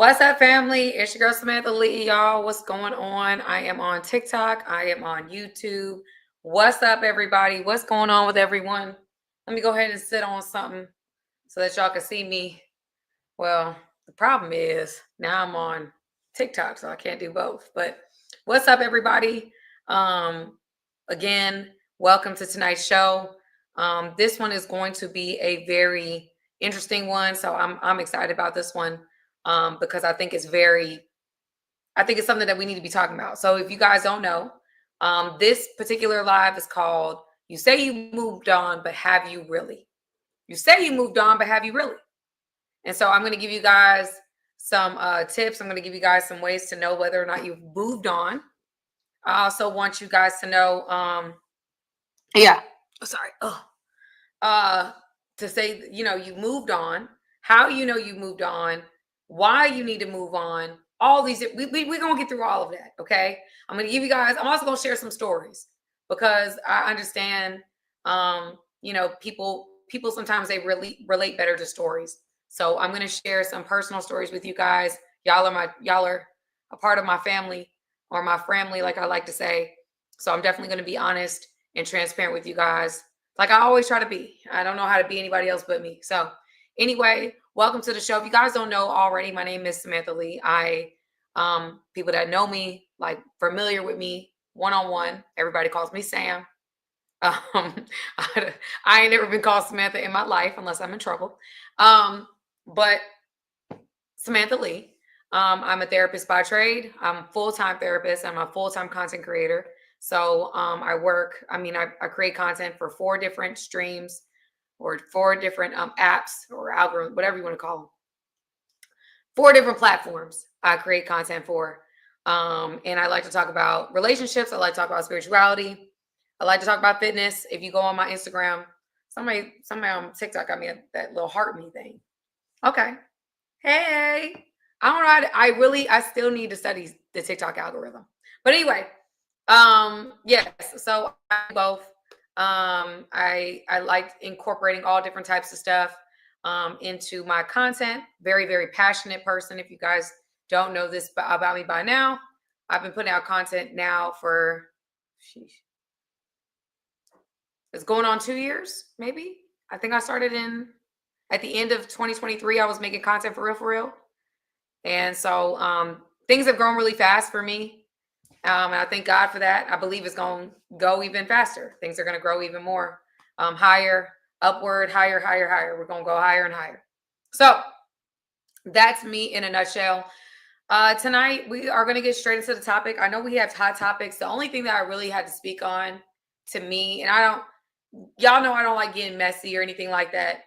What's up, family? It's your girl Samantha Lee, y'all. What's going on? I am on TikTok. I am on YouTube. What's up, everybody? What's going on with everyone? Let me go ahead and sit on something so that y'all can see me. Well, the problem is now I'm on TikTok, so I can't do both. But what's up, everybody? Again, welcome to tonight's show. This one is going to be a very interesting one, so I'm excited about this one because I think it's something that we need to be talking about. So if you guys don't know, this particular live is called "You Say You Moved On, but Have You Really?" You say you moved on, but have you really? And so I'm going to give you guys some tips. I'm going to give you guys some ways to know whether or not you've moved on. I also want you guys to know, to say, you moved on, how you know you moved on, why you need to move on, all these, we're going to get through all of that, okay? I'm going to give you guys, I'm also going to share some stories because I understand, people sometimes they really relate better to stories. So I'm going to share some personal stories with you guys. Y'all are a part of my family, or my family, like I like to say. So I'm definitely going to be honest and transparent with you guys, like I always try to be. I don't know how to be anybody else but me. So anyway, welcome to the show. If you guys don't know already, my name is Samantha Lee. People that know me, like familiar with me one-on-one, everybody calls me Sam. I ain't never been called Samantha in my life unless I'm in trouble. But Samantha Lee. I'm a therapist by trade. I'm a full-time therapist. I'm a full-time content creator. So I create content for 4 different streams or 4 different apps or algorithms, whatever you want to call them. 4 different platforms I create content for. And I like to talk about relationships. I like to talk about spirituality. I like to talk about fitness. If you go on my Instagram, somebody on TikTok got me that little heart me thing. Okay. Hey, I don't know. I still need to study the TikTok algorithm. But anyway, yes. So I both. I like incorporating all different types of stuff into my content. Very, very passionate person. If you guys don't know this about me by now, I've been putting out content now for, it's going on 2 years, maybe. I think I started at the end of 2023. I was making content for real. And so things have grown really fast for me. And I thank God for that. I believe it's going to go even faster. Things are going to grow even more higher, upward, higher. We're going to go higher and higher. So that's me in a nutshell. Tonight, we are going to get straight into the topic. I know we have hot topics. The only thing that I really had to speak on to me, and y'all know I don't like getting messy or anything like that.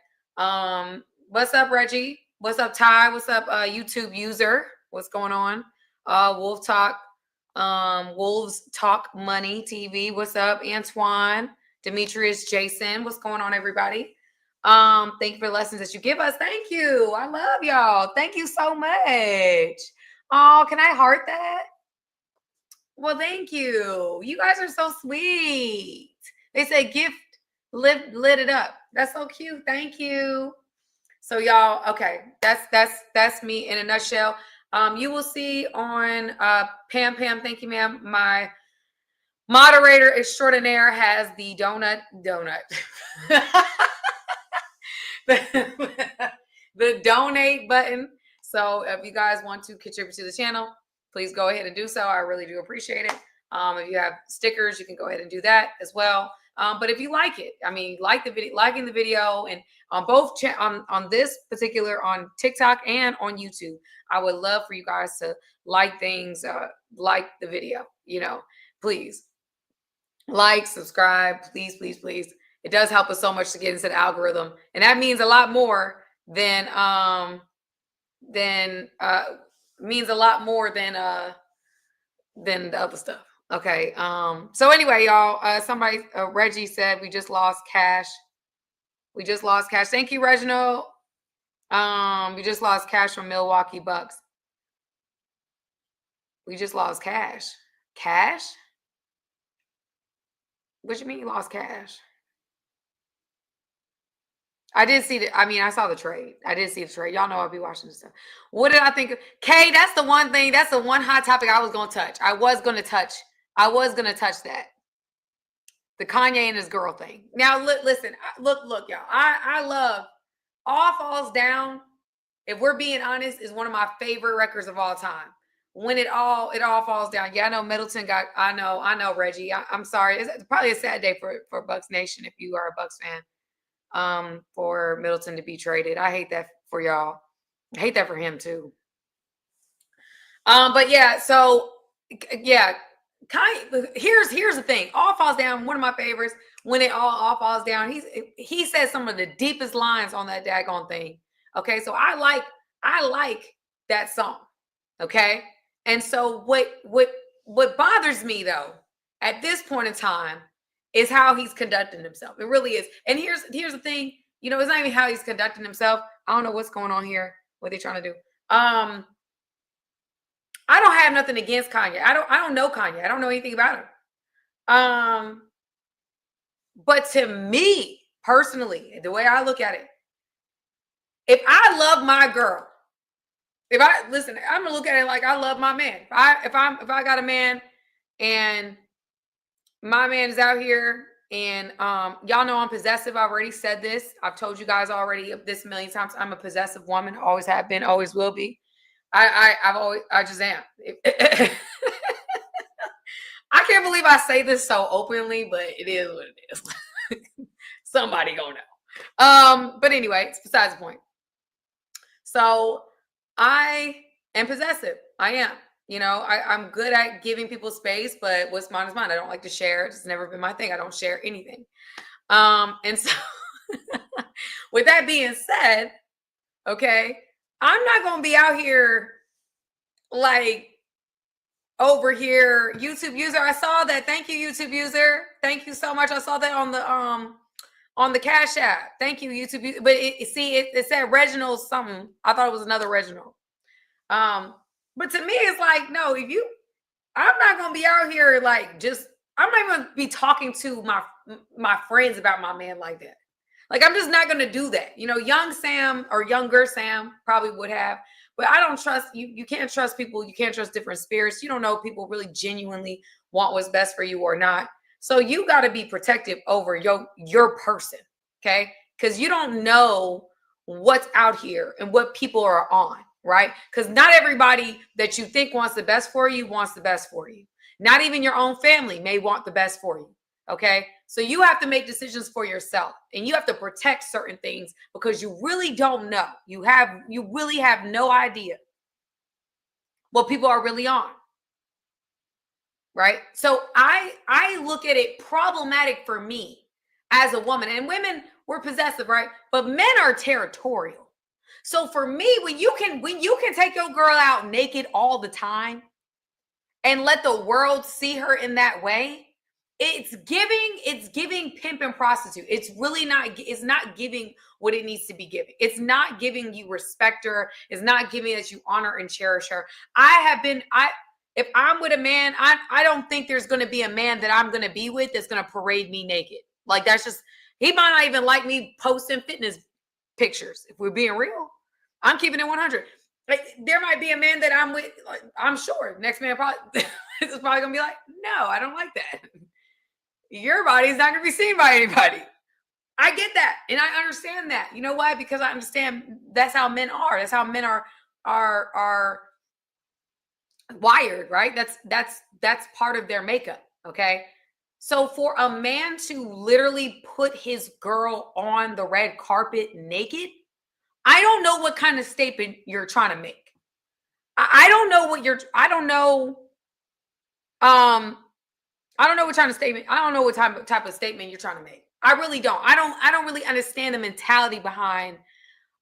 What's up, Reggie? What's up, Ty? What's up, YouTube user? What's going on? Wolves Talk Money TV. What's up, Antoine? Demetrius, Jason. What's going on, everybody? Thank you for the lessons that you give us. Thank you. I love y'all. Thank you so much. Oh, can I heart that? Well, thank you. You guys are so sweet. They say gift lit it up. That's so cute. Thank you. So y'all, okay, that's me in a nutshell. You will see on Pam, thank you, ma'am. My moderator extraordinaire has the donut. the donate button. So if you guys want to contribute to the channel, please go ahead and do so. I really do appreciate it. If you have stickers, you can go ahead and do that as well. But if you like it, liking the video, and on both on this particular, on TikTok and on YouTube, I would love for you guys to like things, like the video. Please like, subscribe, please. It does help us so much to get into the algorithm, and that means a lot more than the other stuff. Okay. So anyway, y'all, somebody, Reggie said we just lost cash. Thank you, Reginald. We just lost cash from Milwaukee Bucks. We just lost cash. Cash? What you mean you lost cash? I did see the. I mean, I saw the trade. I did see the trade. Y'all know I'll be watching this stuff. What did I think of? Kay, that's the one thing. That's the one hot topic I was gonna touch. I was gonna touch that. The Kanye and his girl thing. Now, listen, look, y'all. I love All Falls Down. If we're being honest, is one of my favorite records of all time. When it all falls down. Yeah, I know Middleton got. I know Reggie. I'm sorry. It's probably a sad day for Bucks Nation if you are a Bucks fan. For Middleton to be traded. I hate that for y'all. I hate that for him too. But yeah, so yeah, here's the thing. All Falls Down, one of my favorites. When it all falls down, he says some of the deepest lines on that daggone thing. Okay, so I like that song. Okay, and so what bothers me though at this point in time is how he's conducting himself. It really is. And here's the thing. You know, it's not even how he's conducting himself. I don't know what's going on here. What they're trying to do. I don't have nothing against Kanye. I don't know Kanye. I don't know anything about him. But to me personally, the way I look at it, if I love my girl, I'm gonna look at it like I love my man. If I got a man and my man is out here and y'all know I'm possessive. I already said this. I've told you guys already this a million times. I'm a possessive woman. Always have been, always will be. I just am. I can't believe I say this so openly, but it is what it is. Somebody gonna know. But anyway, it's besides the point. So I am possessive. I am. You know, I'm good at giving people space, but what's mine is mine. I don't like to share. It's never been my thing. I don't share anything. And so with that being said, okay, I'm not going to be out here like over here. YouTube user, I saw that. Thank you, YouTube user. Thank you so much. I saw that on the Cash App. Thank you, YouTube user. But it said Reginald something. I thought it was another Reginald. But to me, it's like, no, I'm not going to be out here like I'm not even going to be talking to my friends about my man like that. Like, I'm just not going to do that. You know, young Sam or younger Sam probably would have, but I don't trust you. You can't trust people. You can't trust different spirits. You don't know if people really genuinely want what's best for you or not. So you got to be protective over your person. Okay. Because you don't know what's out here and what people are on. Right? Because not everybody that you think wants the best for you wants the best for you. Not even your own family may want the best for you. Okay. So you have to make decisions for yourself and you have to protect certain things because you really don't know. You really have no idea what people are really on. Right. So I look at it problematic for me as a woman, and women were possessive, right? But men are territorial. So for me, when you can take your girl out naked all the time and let the world see her in that way, it's giving pimp and prostitute. It's not giving what it needs to be giving. It's not giving you respect her. It's not giving that you honor and cherish her. If I'm with a man, I don't think there's going to be a man that I'm going to be with that's going to parade me naked. Like, that's just, he might not even like me posting fitness pictures. If we're being real, I'm keeping it 100. Like, there might be a man that I'm with. Like, I'm sure next man probably is probably gonna be like, no, I don't like that. Your body's not gonna be seen by anybody. I get that, and I understand that. You know why? Because I understand that's how men are. That's how men are wired, right? That's part of their makeup. Okay. So for a man to literally put his girl on the red carpet naked, I don't know what kind of statement you're trying to make. I don't know what kind of statement. I don't know what type of statement you're trying to make. I really don't. I don't really understand the mentality behind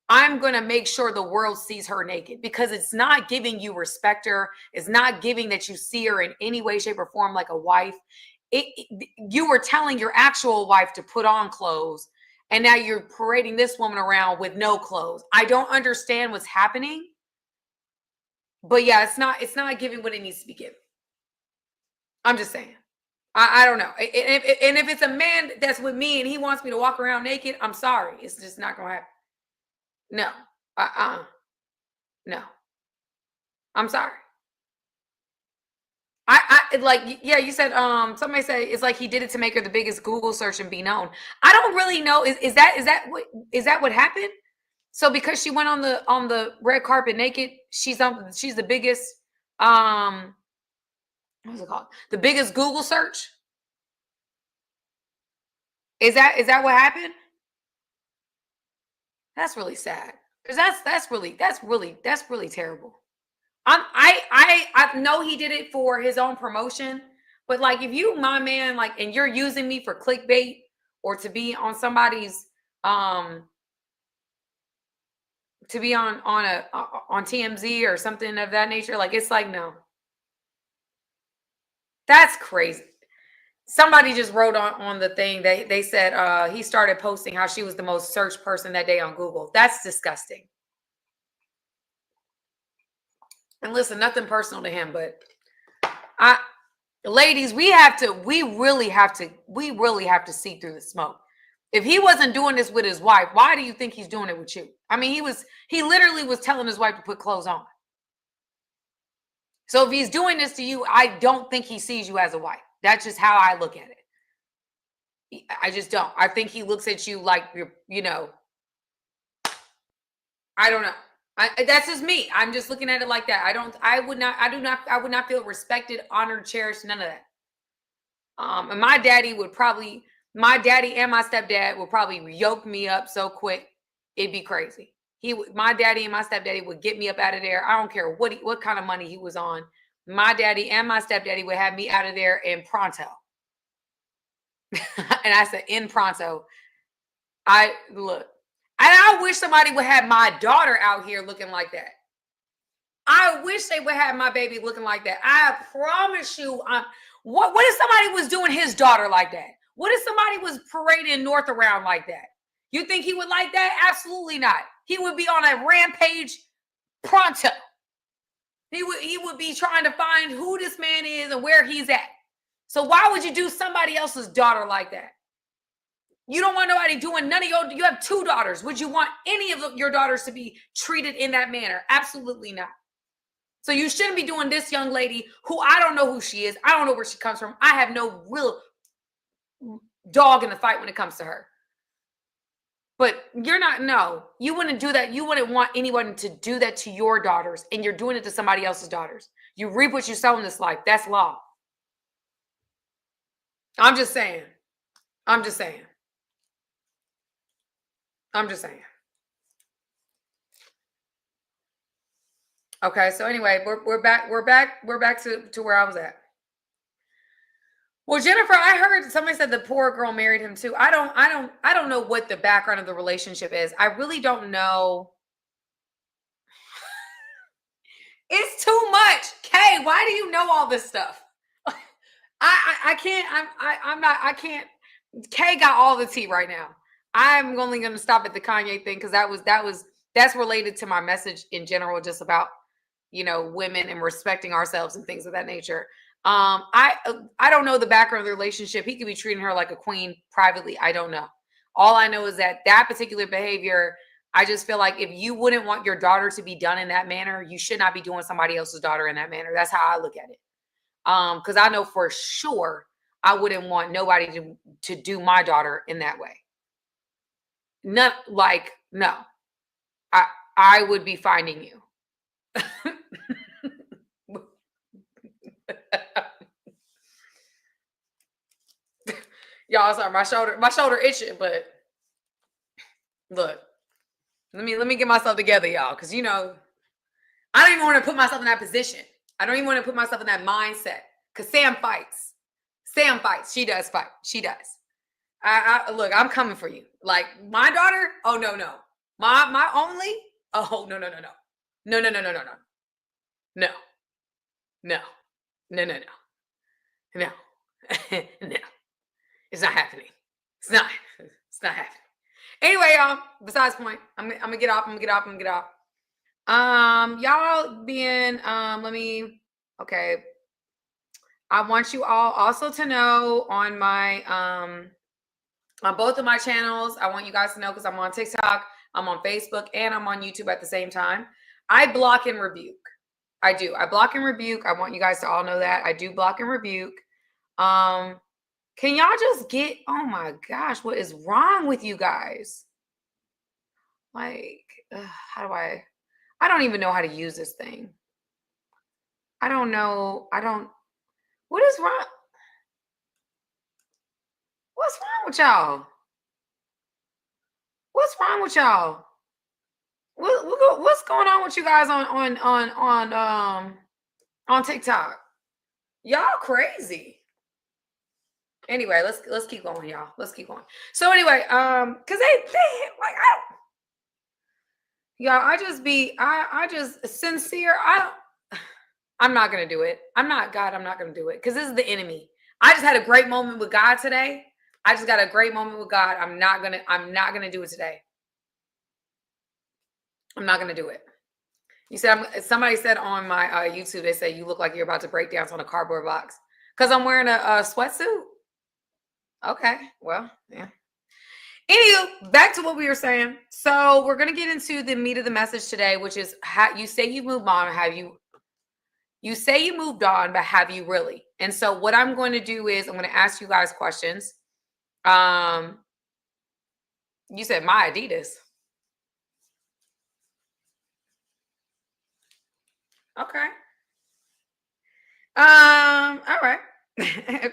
I'm going to make sure the world sees her naked, because it's not giving you respect her. It's not giving that you see her in any way, shape, or form like a wife. You were telling your actual wife to put on clothes, and now you're parading this woman around with no clothes. I don't understand what's happening. But yeah, it's not giving what it needs to be given. I'm just saying. I don't know. And if it's a man that's with me and he wants me to walk around naked, I'm sorry. It's just not gonna happen. No. No. I'm sorry. I like, yeah, you said somebody said it's like he did it to make her the biggest Google search and be known. I don't really know. Is that what happened? So because she went on the red carpet naked, she's the biggest what's it called? The biggest Google search? Is that what happened? That's really sad. Cuz that's really terrible. I know he did it for his own promotion, but like if you my man like and you're using me for clickbait or to be on somebody's to be on TMZ or something of that nature, like it's like no. That's crazy. Somebody just wrote on the thing they said he started posting how she was the most searched person that day on Google. That's disgusting. And listen, nothing personal to him, but I ladies, we really have to see through the smoke. If he wasn't doing this with his wife, why do you think he's doing it with you? I mean, he literally was telling his wife to put clothes on. So if he's doing this to you, I don't think he sees you as a wife. That's just how I look at it. I just don't. I think he looks at you like you're, I don't know. That's just me. I'm just looking at it like that. I would not feel respected, honored, cherished, none of that. And my daddy and my stepdad would probably yoke me up so quick, it'd be crazy. My daddy and my stepdaddy would get me up out of there. I don't care what kind of money he was on. My daddy and my stepdaddy would have me out of there in pronto. And I said in pronto. Look. And I wish somebody would have my daughter out here looking like that. I wish they would have my baby looking like that. I promise you. What if somebody was doing his daughter like that? What if somebody was parading North around like that? You think he would like that? Absolutely not. He would be on a rampage pronto. He would be trying to find who this man is and where he's at. So why would you do somebody else's daughter like that? You don't want nobody doing none of you have 2 daughters. Would you want any of your daughters to be treated in that manner? Absolutely not. So you shouldn't be doing this young lady who I don't know who she is. I don't know where she comes from. I have no real dog in the fight when it comes to her. But you wouldn't do that. You wouldn't want anyone to do that to your daughters, and you're doing it to somebody else's daughters. You reap what you sow in this life. That's law. I'm just saying. Okay, so anyway, we're back to where I was at. Well, Jennifer, I heard somebody said the poor girl married him too. I don't know what the background of the relationship is. I really don't know. It's too much. Kay, why do you know all this stuff? I can't. I'm not. I can't. Kay got all the tea right now. I'm only going to stop at the Kanye thing because that's related to my message in general, just about women and respecting ourselves and things of that nature. I don't know the background of the relationship. He could be treating her like a queen privately. I don't know. All I know is that particular behavior, I just feel like if you wouldn't want your daughter to be done in that manner, you should not be doing somebody else's daughter in that manner. That's how I look at it. Because I know for sure I wouldn't want nobody to do my daughter in that way. No. I would be finding you. Y'all, sorry, my shoulder itching, but look, let me get myself together, y'all, because I don't even want to put myself in that position. I don't even want to put myself in that mindset. Because Sam fights. She does fight. She does. Look, I'm coming for you. Like my daughter. Oh no. My only. Oh no. No. It's not happening. It's not happening. Anyway, y'all. Besides point, I'm gonna get off. Y'all being let me. Okay. I want you all also to know on my on both of my channels, I want you guys to know because I'm on TikTok, I'm on Facebook, and I'm on YouTube at the same time. I block and rebuke. I do. I block and rebuke. I want you guys to all know that. I do block and rebuke. Can y'all just get, oh my gosh, what is wrong with you guys? Like, how do I don't even know how to use this thing. I don't know. What is wrong? What's wrong with y'all? What's wrong with y'all? What's going on with you guys on TikTok? Y'all crazy. Anyway, let's keep going, y'all. Let's keep going. So anyway, because they like I just sincere. I'm not gonna do it. I'm not gonna do it because this is the enemy. I just had a great moment with God today. I just got a great moment with God. I'm not gonna do it today. I'm not gonna do it. You said somebody said on my YouTube, they say you look like you're about to break down on a cardboard box because I'm wearing a sweatsuit. Okay, well, yeah. Anywho, back to what we were saying. So we're gonna get into the meat of the message today, which is how you say you moved on. You say you moved on, but have you really? And so what I'm going to do is I'm going to ask you guys questions. You said my Adidas. Okay. All right. Okay.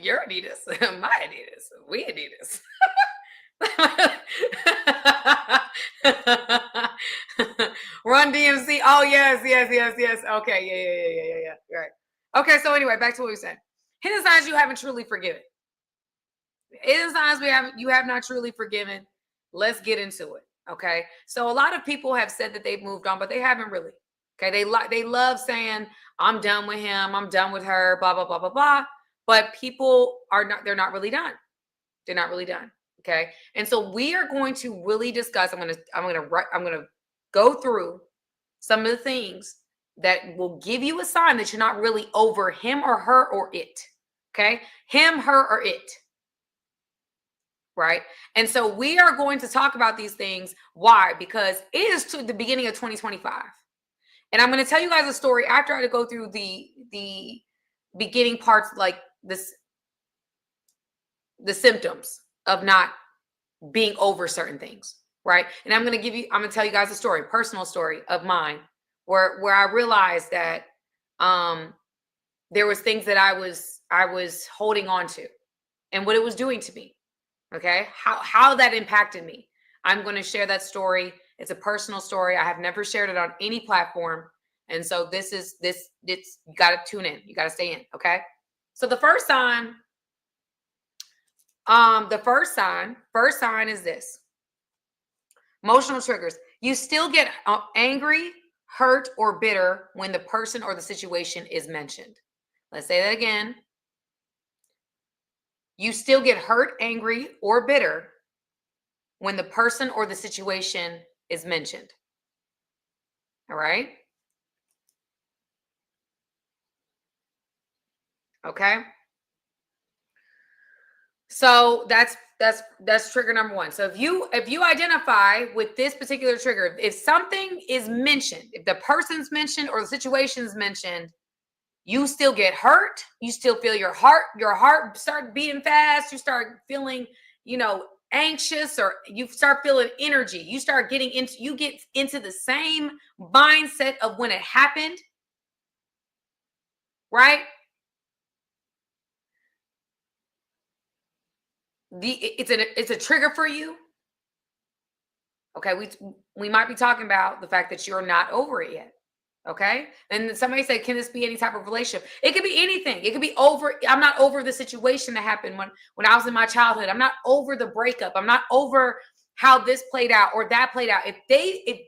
Your Adidas, my Adidas, we Adidas. Run DMC. Oh yes. Okay, yeah. Right. Okay, so anyway, back to what we said. Hidden signs you haven't truly forgiven. Hidden signs you have not truly forgiven. Let's get into it. Okay. So a lot of people have said that they've moved on, but they haven't really. Okay. They love saying, I'm done with him, I'm done with her, blah, blah, blah, blah, blah. But people they're not really done. They're not really done. Okay. And so we are going to really discuss. I'm gonna go through some of the things that will give you a sign that you're not really over him or her or it. Okay. Him, her, or it. Right. And so we are going to talk about these things. Why? Because it is to the beginning of 2025. And I'm going to tell you guys a story after I go through the beginning parts, like this, the symptoms of not being over certain things. Right. And I'm going to tell you guys a story, personal story of mine, where I realized that there was things that I was holding on to and what it was doing to me. Okay. How that impacted me. I'm going to share that story. It's a personal story. I have never shared it on any platform. And so you got to tune in. You got to stay in. Okay. So the first sign is this. Emotional triggers. You still get angry, hurt, or bitter when the person or the situation is mentioned. Let's say that again. You still get hurt, angry, or bitter when the person or the situation is mentioned. All right? Okay? So that's trigger number one. So if you identify with this particular trigger, if something is mentioned, if the person's mentioned or the situation's mentioned, you still get hurt, you still feel your heart start beating fast, you start feeling, anxious, or you start feeling energy, you get into the same mindset of when it happened, right? It's a trigger for you. Okay, we might be talking about the fact that you're not over it yet. Okay. And somebody said, can this be any type of relationship? It could be anything. It could be I'm not over the situation that happened when I was in my childhood. I'm not over the breakup. I'm not over how this played out or that played out. If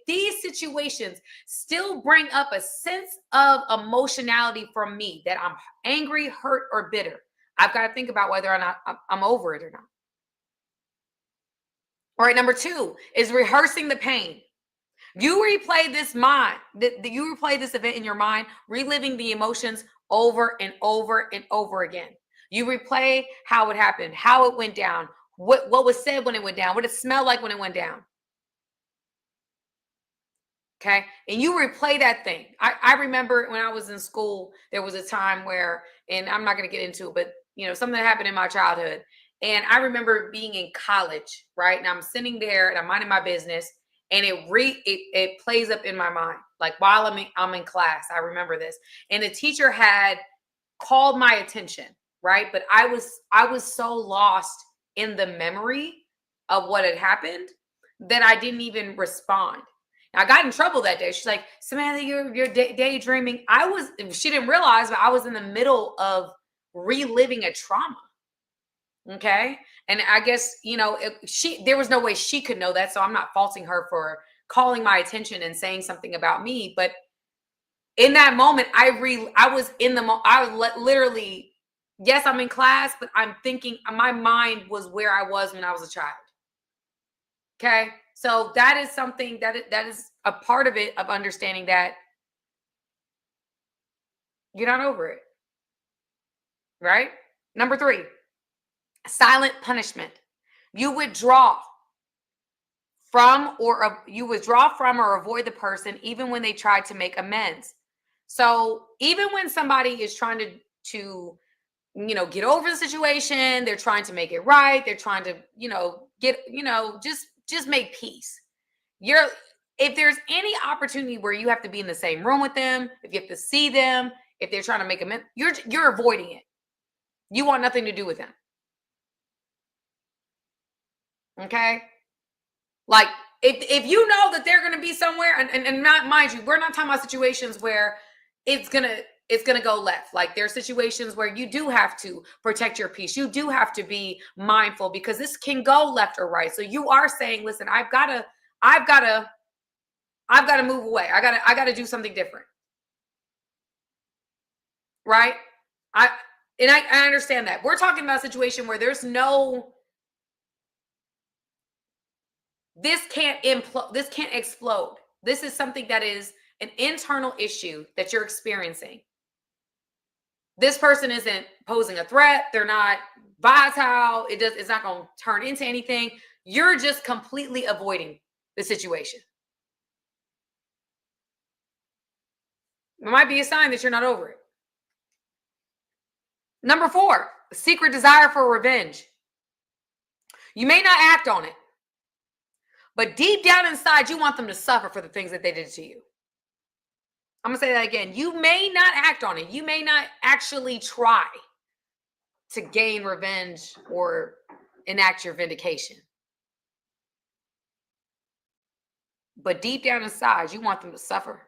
these situations still bring up a sense of emotionality from me, that I'm angry, hurt, or bitter, I've got to think about whether or not I'm over it or not. All right. Number 2 is rehearsing the pain. You replay this event in your mind, reliving the emotions over and over and over again. You replay how it happened, how it went down, what was said when it went down, what it smelled like when it went down. Okay. And you replay that thing. I remember when I was in school, there was a time where, and I'm not going to get into it, but something that happened in my childhood. And I remember being in college, right? And I'm sitting there and I'm minding my business, and it plays up in my mind. Like while I'm in class, I remember this. And the teacher had called my attention, right? But I was so lost in the memory of what had happened that I didn't even respond. I got in trouble that day. She's like, Samantha, you're daydreaming. She didn't realize, but I was in the middle of reliving a trauma. Okay. And I guess, there was no way she could know that. So I'm not faulting her for calling my attention and saying something about me. But in that moment, I was in the literally, yes, I'm in class, but I'm thinking, my mind was where I was when I was a child. Okay. So that is something that is a part of it, of understanding that you're not over it. Right? Number 3, silent punishment. You withdraw from or avoid the person even when they try to make amends. So even when somebody is trying to get over the situation, they're trying to make it right, they're trying to just make peace. If there's any opportunity where you have to be in the same room with them, if you have to see them, if they're trying to make amends, you're avoiding it. You want nothing to do with them. Okay? Like if you know that they're going to be somewhere, and not, mind you, we're not talking about situations where it's gonna go left. Like there's situations where you do have to protect your peace. You do have to be mindful, because this can go left or right. So you are saying, listen, I've gotta move away. I gotta do something different. Right? I understand that. We're talking about a situation where there's no, this can't implode, this can't explode. This is something that is an internal issue that you're experiencing. This person isn't posing a threat. They're not volatile. It's not going to turn into anything. You're just completely avoiding the situation. It might be a sign that you're not over it. Number 4, secret desire for revenge. You may not act on it, but deep down inside, you want them to suffer for the things that they did to you. I'm going to say that again. You may not act on it. You may not actually try to gain revenge or enact your vindication. But deep down inside, you want them to suffer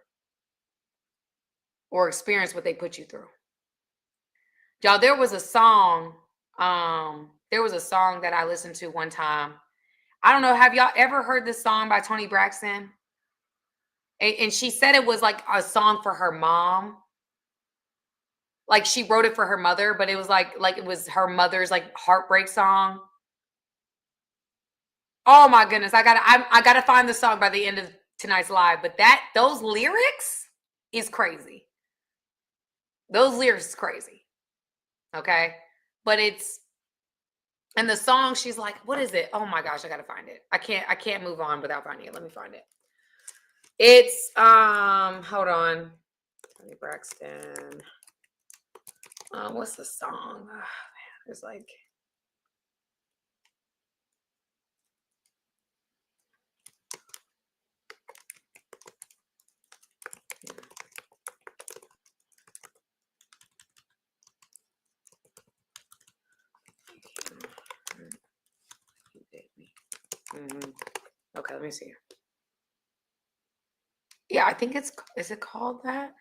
or experience what they put you through. Y'all, there was a song that I listened to one time. I don't know, have y'all ever heard this song by Toni Braxton? And she said it was like a song for her mom. Like she wrote it for her mother, but it was like it was her mother's like heartbreak song. Oh my goodness, I gotta find the song by the end of tonight's live. But those lyrics is crazy. Those lyrics is crazy. Okay, but and the song, she's like, what is it? Oh my gosh, I gotta find it. I can't move on without finding it. Let me find it. It's hold on, Toni Braxton. What's the song? Oh, man, it's like. Okay, let me see. Yeah, I think is it called that?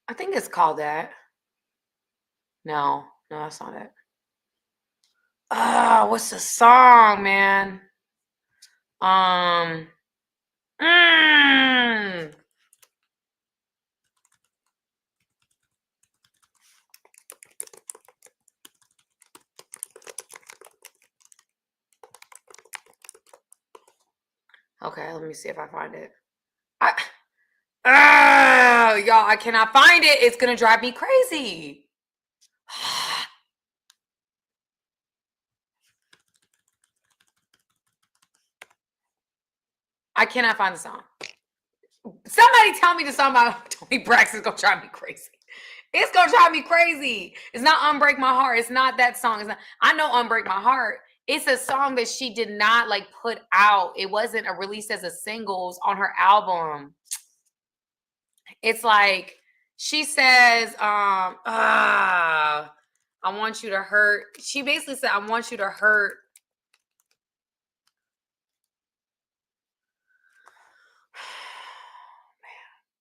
I think it's called that. No, that's not it. What's the song, man? Mm. Okay, let me see if I find it. y'all, I cannot find it. It's gonna drive me crazy. I cannot find the song. Somebody tell me the song about Toni Braxton is gonna drive me crazy. It's gonna drive me crazy. It's not Unbreak My Heart. It's not that song. It's not, I know Unbreak My Heart. It's a song that she did not like put out. It wasn't a release as a singles on her album. It's like she says, I want you to hurt. She basically said, I want you to hurt.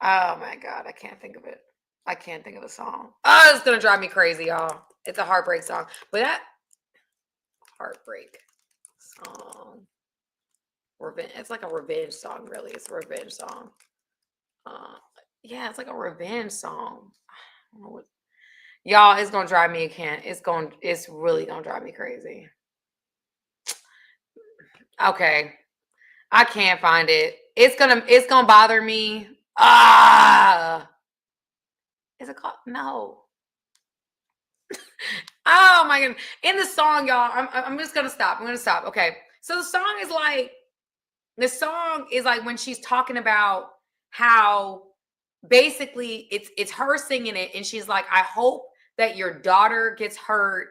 Oh my God, I can't think of it. I can't think of a song. Oh, it's gonna drive me crazy, y'all. It's a Heartbreak song. But that Heartbreak song. Revenge. It's like a revenge song, really. It's a revenge song. Yeah, it's like a revenge song. I don't know what, y'all, it's gonna drive me again. It's really gonna drive me crazy. Okay. I can't find it. It's gonna bother me. Is it called? No. Oh my God. In the song, y'all, I'm just gonna stop. I'm gonna stop. Okay. So the song is like when she's talking about how basically it's her singing it, and she's like, I hope that your daughter gets hurt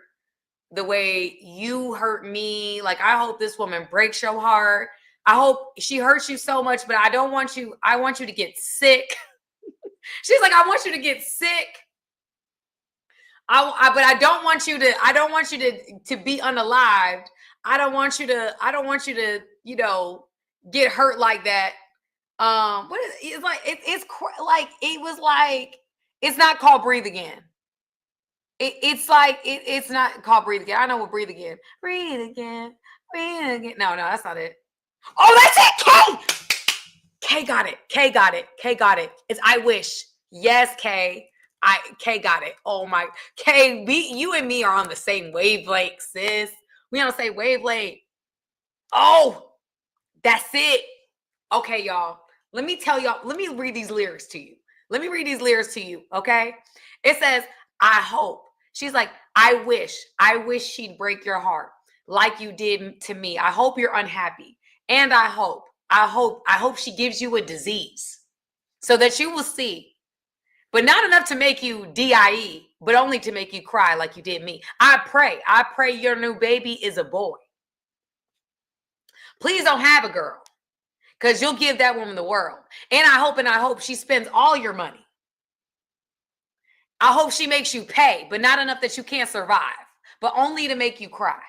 the way you hurt me. Like, I hope this woman breaks your heart. I hope she hurts you so much, but I want you to get sick. She's like, I want you to get sick. But I don't want you to be unalived. I don't want you to, get hurt like that. What is it's like? It was like, it's not called Breathe Again. It's like it's not called Breathe Again. I know what Breathe Again. Breathe again. Breathe again. No, that's not it. Oh, that's it. K got it. K got it. K got it. It's I Wish. Yes, K. K got it. Oh my K. You and me are on the same wavelength, sis. We on the same wavelength. Oh, that's it. Okay, y'all. Let me tell y'all. Let me read these lyrics to you. Okay? It says, I hope. She's like, I wish she'd break your heart like you did to me. I hope you're unhappy. And I hope she gives you a disease so that you will see, but not enough to make you DIE, but only to make you cry like you did me. I pray your new baby is a boy. Please don't have a girl, because you'll give that woman the world. And I hope she spends all your money. I hope she makes you pay, but not enough that you can't survive, but only to make you cry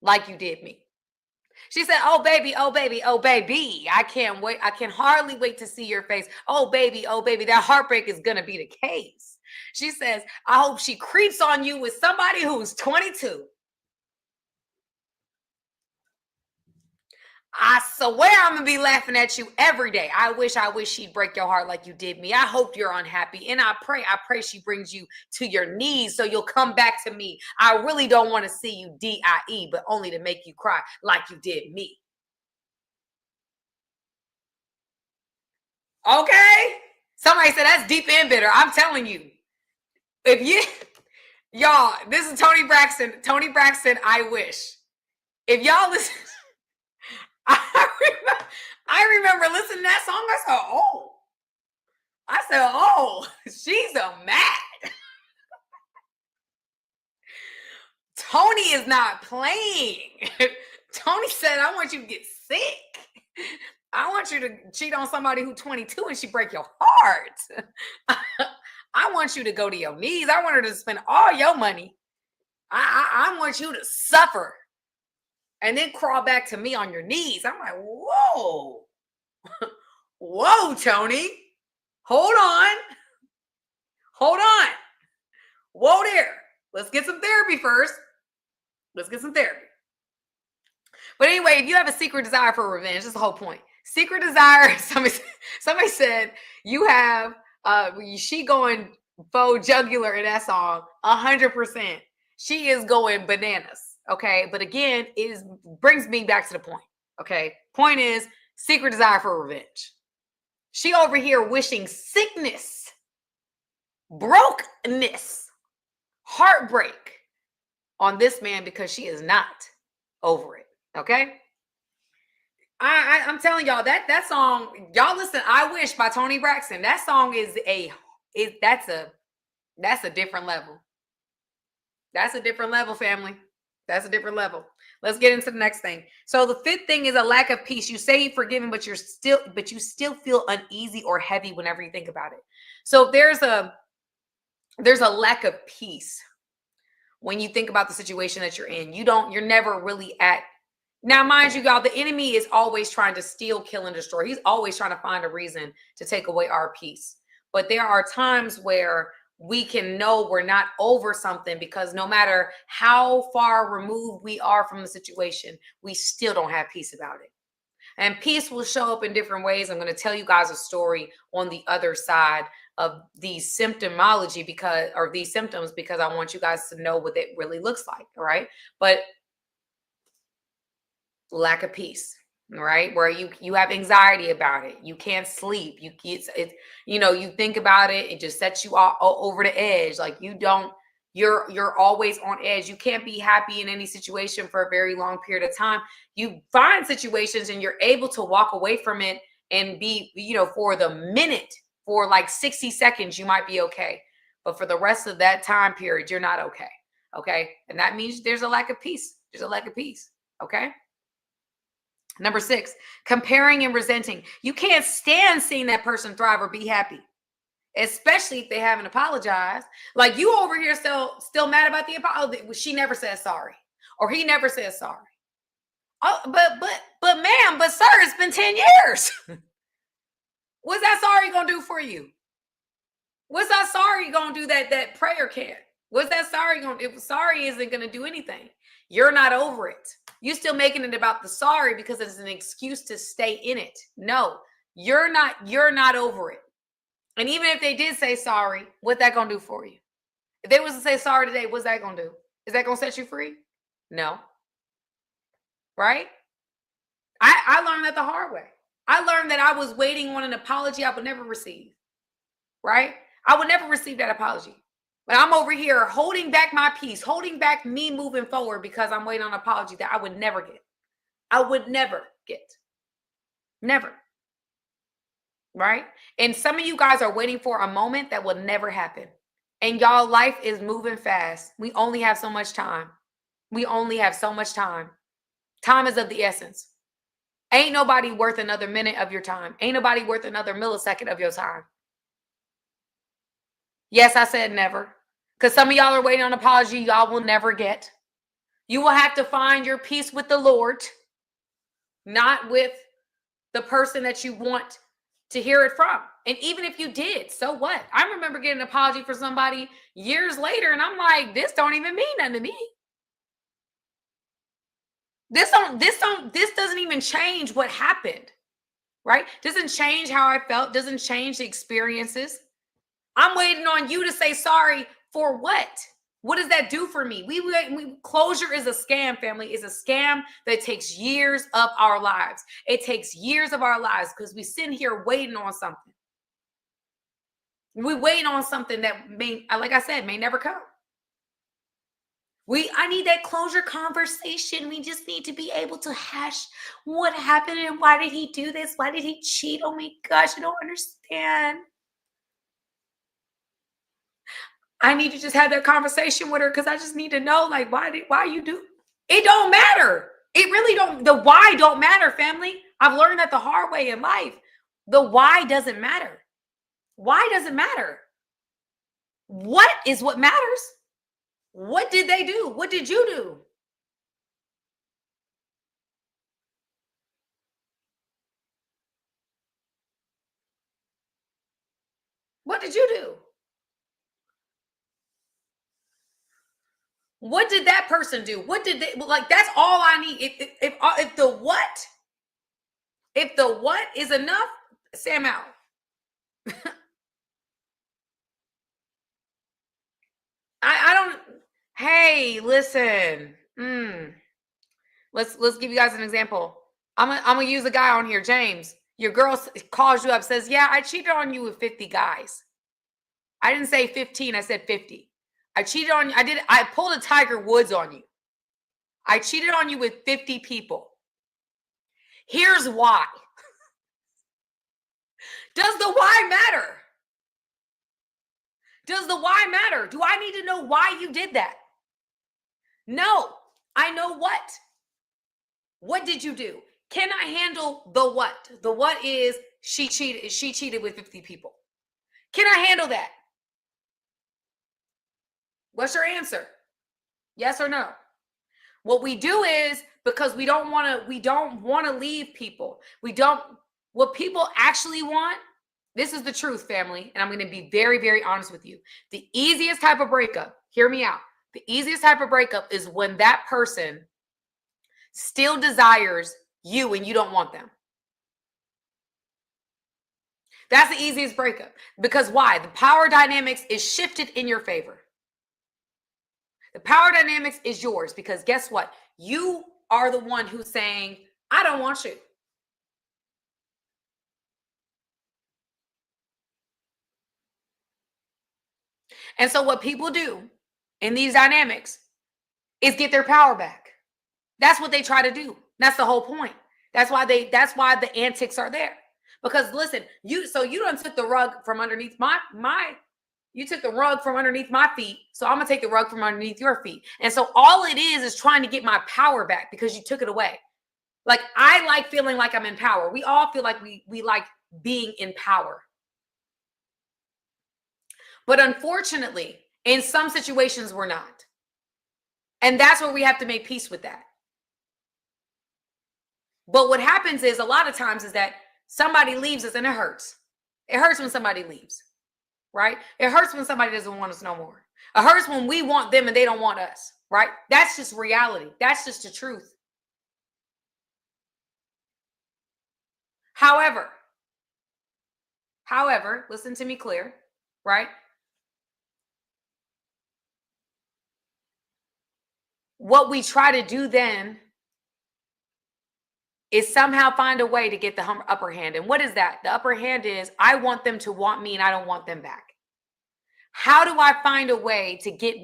like you did me. She said, oh baby, I can't wait. I can hardly wait to see your face. Oh baby, that heartbreak is going to be the case. She says, I hope she creeps on you with somebody who's 22. I swear I'm going to be laughing at you every day. I wish she'd break your heart like you did me. I hope you're unhappy. And I pray she brings you to your knees so you'll come back to me. I really don't want to see you DIE, but only to make you cry like you did me. Okay? Somebody said that's deep and bitter. I'm telling you. Y'all, this is Toni Braxton. I wish. If y'all listen, I remember listening to that song. I said, oh, she's a mad. Toni is not playing. Toni said, I want you to get sick. I want you to cheat on somebody who's 22 and she break your heart. I want you to go to your knees. I want her to spend all your money. I want you to suffer and then crawl back to me on your knees. I'm like, whoa. Whoa, Toni. Hold on. Whoa there. Let's get some therapy first. But anyway, if you have a secret desire for revenge, that's the whole point. Secret desire. Somebody said you have she going faux jugular in that song 100%. She is going bananas. Okay, but again, brings me back to the point. Okay, point is secret desire for revenge. She over here wishing sickness, brokenness, heartbreak on this man because she is not over it. Okay. I'm telling y'all that song, y'all listen, I Wish by Toni Braxton. That song that's a different level. That's a different level, family. That's a different level. Let's get into the next thing. So the fifth thing is a lack of peace. You say you're forgiven, but you still feel uneasy or heavy whenever you think about it. So there's a lack of peace when you think about the situation that you're in. You're never really at. Now, mind you, y'all, the enemy is always trying to steal, kill, and destroy. He's always trying to find a reason to take away our peace. But there are times where we can know we're not over something because no matter how far removed we are from the situation, we still don't have peace about it. And peace will show up in different ways. I'm going to tell you guys a story on the other side of these symptomology these symptoms, because I want you guys to know what it really looks like. All right. But lack of peace, right? Where you have anxiety about it. You can't sleep. You think about it. It just sets you all over the edge. Like you're always on edge. You can't be happy in any situation for a very long period of time. You find situations and you're able to walk away from it and be, for the minute, for like 60 seconds, you might be okay. But for the rest of that time period, you're not okay. Okay. And that means there's a lack of peace. There's a lack of peace. Okay. Number 6, comparing and resenting. You can't stand seeing that person thrive or be happy, especially if they haven't apologized. Like you over here still mad about the apology. She never says sorry, or he never says sorry. Oh, but ma'am, but sir, it's been 10 years. What's that sorry gonna do for you? What's that sorry gonna do that prayer can't? What's that sorry gonna do? Sorry isn't gonna do anything. You're not over it. You still making it about the sorry because it's an excuse to stay in it. No, you're not over it. And even if they did say sorry, what's that gonna do for you? If they was to say sorry today, what's that gonna do? Is that gonna set you free? No. Right? I learned that the hard way. I learned that I was waiting on an apology I would never receive. Right? I would never receive that apology. But I'm over here holding back my peace, holding back me moving forward because I'm waiting on an apology that I would never get. I would never get. Never. Right? And some of you guys are waiting for a moment that will never happen. And y'all, life is moving fast. We only have so much time. We only have so much time. Time is of the essence. Ain't nobody worth another minute of your time. Ain't nobody worth another millisecond of your time. Yes, I said never. Because some of y'all are waiting on an apology y'all will never get. You will have to find your peace with the Lord, not with the person that you want to hear it from. And even if you did, so what? I remember getting an apology for somebody years later, and I'm like, this don't even mean nothing to me. This doesn't even change what happened, right? Doesn't change how I felt, doesn't change the experiences. I'm waiting on you to say sorry for what? What does that do for me? Closure is a scam, family. It's a scam that takes years of our lives. It takes years of our lives because we sit here waiting on something. We wait on something that may, like I said, may never come. I need that closure conversation. We just need to be able to hash what happened and why did he do this? Why did he cheat? Oh my gosh, I don't understand. I need to just have that conversation with her because I just need to know, like, why you do? It don't matter. It really don't. The why don't matter, family. I've learned that the hard way in life. The why doesn't matter. Why doesn't matter? What is what matters? What did they do? What did you do? What did you do? What did that person do? What did they like? That's all I need. If the what is enough, Sam out. I don't. Hey, listen. Let's give you guys an example. I'm gonna use a guy on here, James. Your girl calls you up, says, yeah, I cheated on you with 50 guys. I didn't say 15, I said 50. I cheated on you. I pulled a Tiger Woods on you. I cheated on you with 50 people. Here's why. Does the why matter? Does the why matter? Do I need to know why you did that? No, I know what. What did you do? Can I handle the what? The what is she cheated with 50 people. Can I handle that? What's your answer? Yes or no? What we do is, because we don't want to leave people. What people actually want, this is the truth, family, and I'm going to be very, very honest with you. The easiest type of breakup, hear me out. The easiest type of breakup is when that person still desires you and you don't want them. That's the easiest breakup. Because why? The power dynamics is shifted in your favor. The power dynamics is yours, because guess what? You are the one who's saying, I don't want you. And so what people do in these dynamics is get their power back. That's what they try to do. That's the whole point. That's why the antics are there. Because listen, you done took the rug from underneath you took the rug from underneath my feet. So I'm gonna take the rug from underneath your feet. And so all it is trying to get my power back because you took it away. Like, I like feeling like I'm in power. We all feel like we like being in power. But unfortunately, in some situations, we're not. And that's where we have to make peace with that. But what happens is, a lot of times, is that somebody leaves us and it hurts. It hurts when somebody leaves, right? It hurts when somebody doesn't want us no more. It hurts when we want them and they don't want us, right? That's just reality. That's just the truth. However, listen to me clear, right? What we try to do then is somehow find a way to get the upper hand. And what is that? The upper hand is, I want them to want me and I don't want them back. How do I find a way to get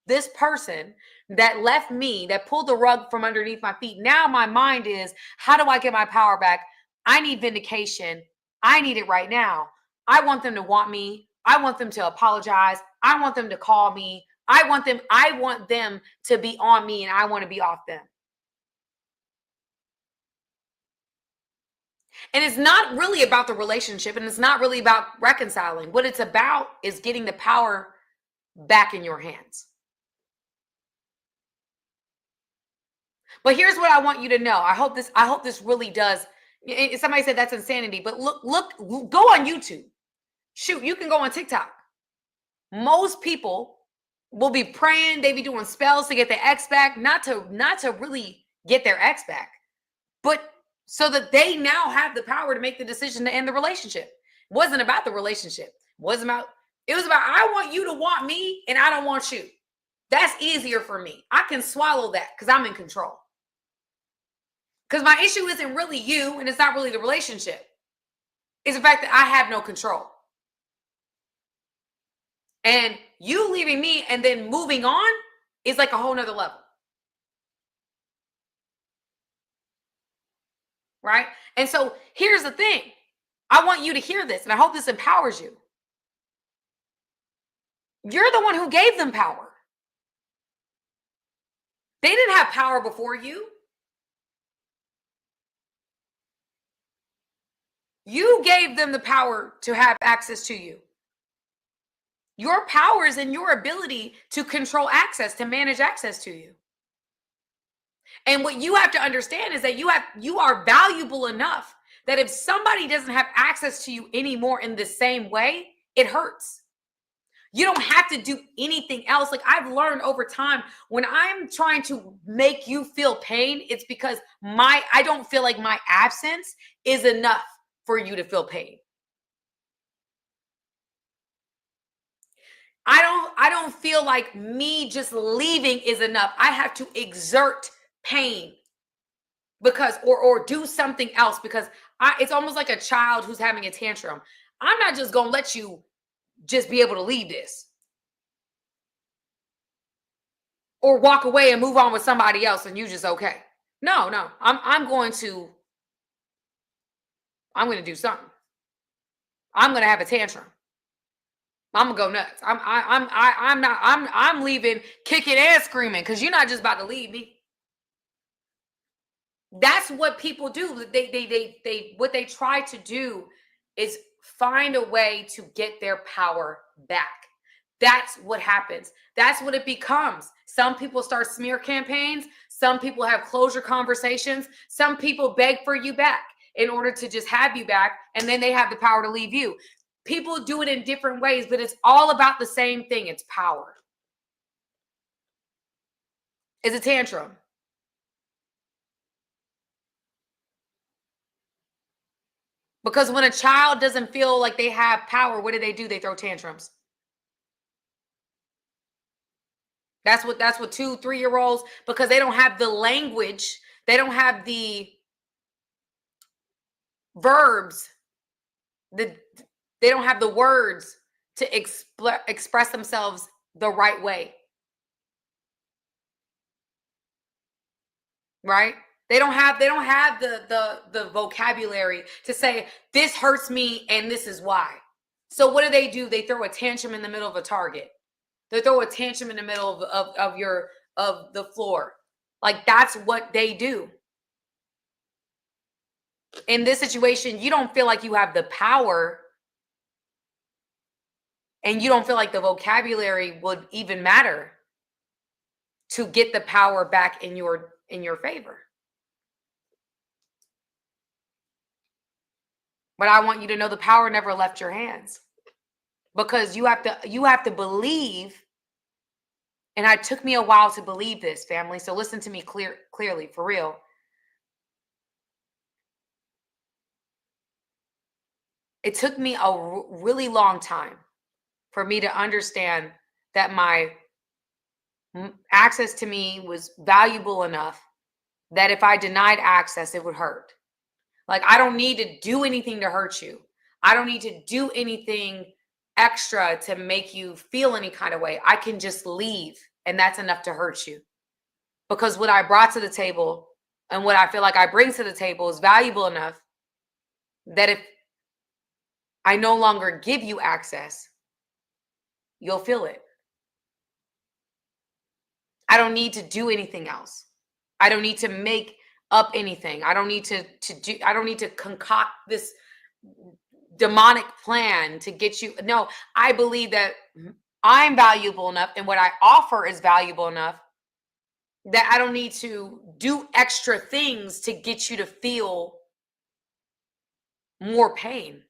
this person that left me, that pulled the rug from underneath my feet? Now my mind is, how do I get my power back? I need vindication. I need it right now. I want them to want me. I want them to apologize. I want them to call me. I want them to be on me and I want to be off them. And it's not really about the relationship, and it's not really about reconciling. What it's about is getting the power back in your hands. But here's what I want you to know. I hope this really does. Somebody said that's insanity, but look, go on YouTube. Shoot, you can go on TikTok. Most people will be praying, they be doing spells to get their ex back, not to really get their ex back, but so that they now have the power to make the decision to end the relationship. It wasn't about the relationship. It was about, I want you to want me and I don't want you. That's easier for me. I can swallow that because I'm in control. Because my issue isn't really you, and it's not really the relationship. It's the fact that I have no control. And you leaving me and then moving on is like a whole nother level. Right? And so here's the thing. I want you to hear this, and I hope this empowers you. You're the one who gave them power. They didn't have power before you. You gave them the power to have access to you. Your power is in your ability to control access, to manage access to you. And what you have to understand is that you are valuable enough that if somebody doesn't have access to you anymore in the same way, it hurts. You don't have to do anything else. Like, I've learned over time, when I'm trying to make you feel pain, it's because I don't feel like my absence is enough for you to feel pain. I don't feel like me just leaving is enough. I have to exert pain because or do something else because It's almost like a child who's having a tantrum. I'm not just going to let you just be able to leave this or walk away and move on with somebody else and you just okay. No, no. I'm going to do something. I'm going to have a tantrum. I'm gonna go nuts. I'm leaving kicking and screaming because you're not just about to leave me. That's what people do. They what they try to do is find a way to get their power back. That's what happens. That's what it becomes. Some people start smear campaigns. Some people have closure conversations. Some people beg for you back in order to just have you back, and then they have the power to leave you. People do it in different ways, but it's all about the same thing. It's power. It's a tantrum. Because when a child doesn't feel like they have power, what do? They throw tantrums. That's what 2, 3-year-olds, because they don't have the language, they don't have the verbs, they don't have the words to express themselves the right way. Right? They don't have the vocabulary to say this hurts me and this is why. So what do? They throw a tantrum in the middle of a Target. They throw a tantrum in the middle of the floor. Like that's what they do. In this situation, you don't feel like you have the power, and you don't feel like the vocabulary would even matter to get the power back in your favor. But I want you to know the power never left your hands, because you have to believe. And it took me a while to believe this, family. So listen to me clearly, for real. It took me a really long time for me to understand that my access to me was valuable enough that if I denied access, it would hurt. Like, I don't need to do anything to hurt you. I don't need to do anything extra to make you feel any kind of way. I can just leave, and that's enough to hurt you. Because what I brought to the table and what I feel like I bring to the table is valuable enough that if I no longer give you access, you'll feel it. I don't need to do anything else. I don't need to make up anything. I don't need to concoct this demonic plan to get you. No, I believe that I'm valuable enough and what I offer is valuable enough that I don't need to do extra things to get you to feel more pain.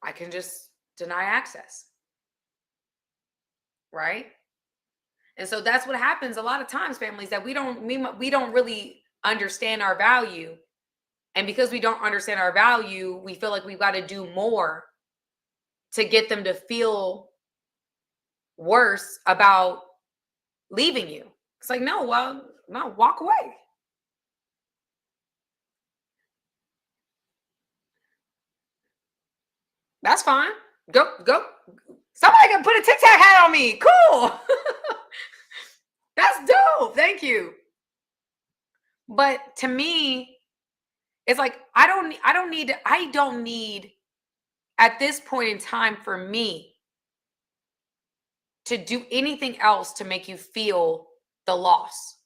I can just deny access. Right? And so that's what happens a lot of times, families, that we don't really understand our value. And because we don't understand our value, we feel like we've got to do more to get them to feel worse about leaving you. It's like, no, walk away. That's fine. Go. Somebody can put a Tic Tac hat on me. Cool. That's dope. Thank you. But to me, it's like, I don't need at this point in time for me to do anything else to make you feel the loss.